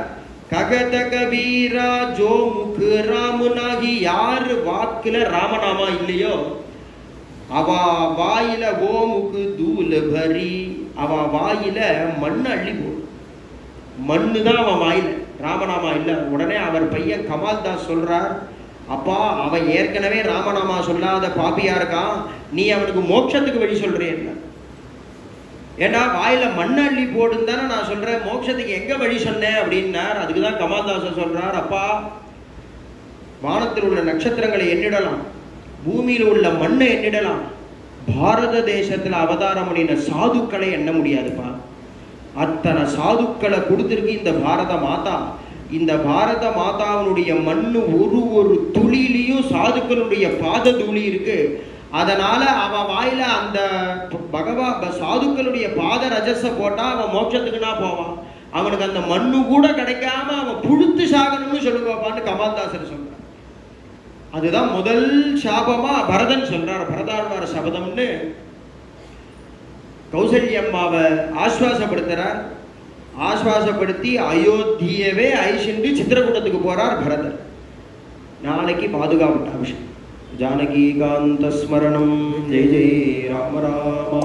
ககத கபீரா ஜோ முக்கு ராமுனாகி. யார் வாக்குல ராமநாமா இல்லையோ அவ வாயில ஓமுக்கு தூள் பரி. அவ வாயில மண்ணு அள்ளி போடும். மண்ணு தான் அவன் வாயில, ராமநாமா இல்லை. உடனே அவர் பையன் கமால் தாஸ் சொல்றார், அப்பா அவன் ஏற்கனவே ராமநாமா சொல்லாத பாப்பியா இருக்கான், நீ அவனுக்கு மோட்சத்துக்கு வழி சொல்றேன். ஏன்னா வாயில மண்ணு அள்ளி போடுன்னு தானே நான் சொல்றேன், மோட்சத்துக்கு எங்க வழி சொன்னேன் அப்படின்னார். அதுக்குதான் கமால்தாசன் சொல்றார், அப்பா வானத்தில் உள்ள நட்சத்திரங்களை எண்ணிடலாம், பூமியில் உள்ள மண்ணை எண்ணிடலாம், பாரத தேசத்துல அவதாரம் பண்ணின சாதுக்களை எண்ண முடியாதுப்பா. அத்தனை சாதுக்களை கொடுத்திருக்கு இந்த பாரத மாதா. இந்த பாரத மாதாவினுடைய மண்ணு ஒரு துளியிலையும் சாதுக்களுடைய பாத துளி இருக்கு. அதனால அவன் வாயில அந்த சாதுக்களுடைய பாத ரஜஸ போட்டா அவன் மோட்சத்துக்குன்னா போவான். அவனுக்கு அந்த மண்ணு கூட கிடைக்காம அவன் புழுத்து சாகணும்னு சொல்லுவாப்பான்னு கமால்தாசர் சொல்றான். அதுதான் முதல் சாபமா பரதன் சொல்றார். பரதாழ்வார் சபதம்னு கௌசல்யம்மாவை ஆஸ்வாசப்படுத்துறார். ஆஸ்வாசப்படுத்தி அயோத்தியவே ஐஷிண்டு சித்திரகூடத்துக்கு போறார் பரதர். நாளைக்கு பாதுகாப்பு அபிஷேகம். ஜானகி காந்த ஸ்மரணம். ஜெய் ஜெய் ராம ராம.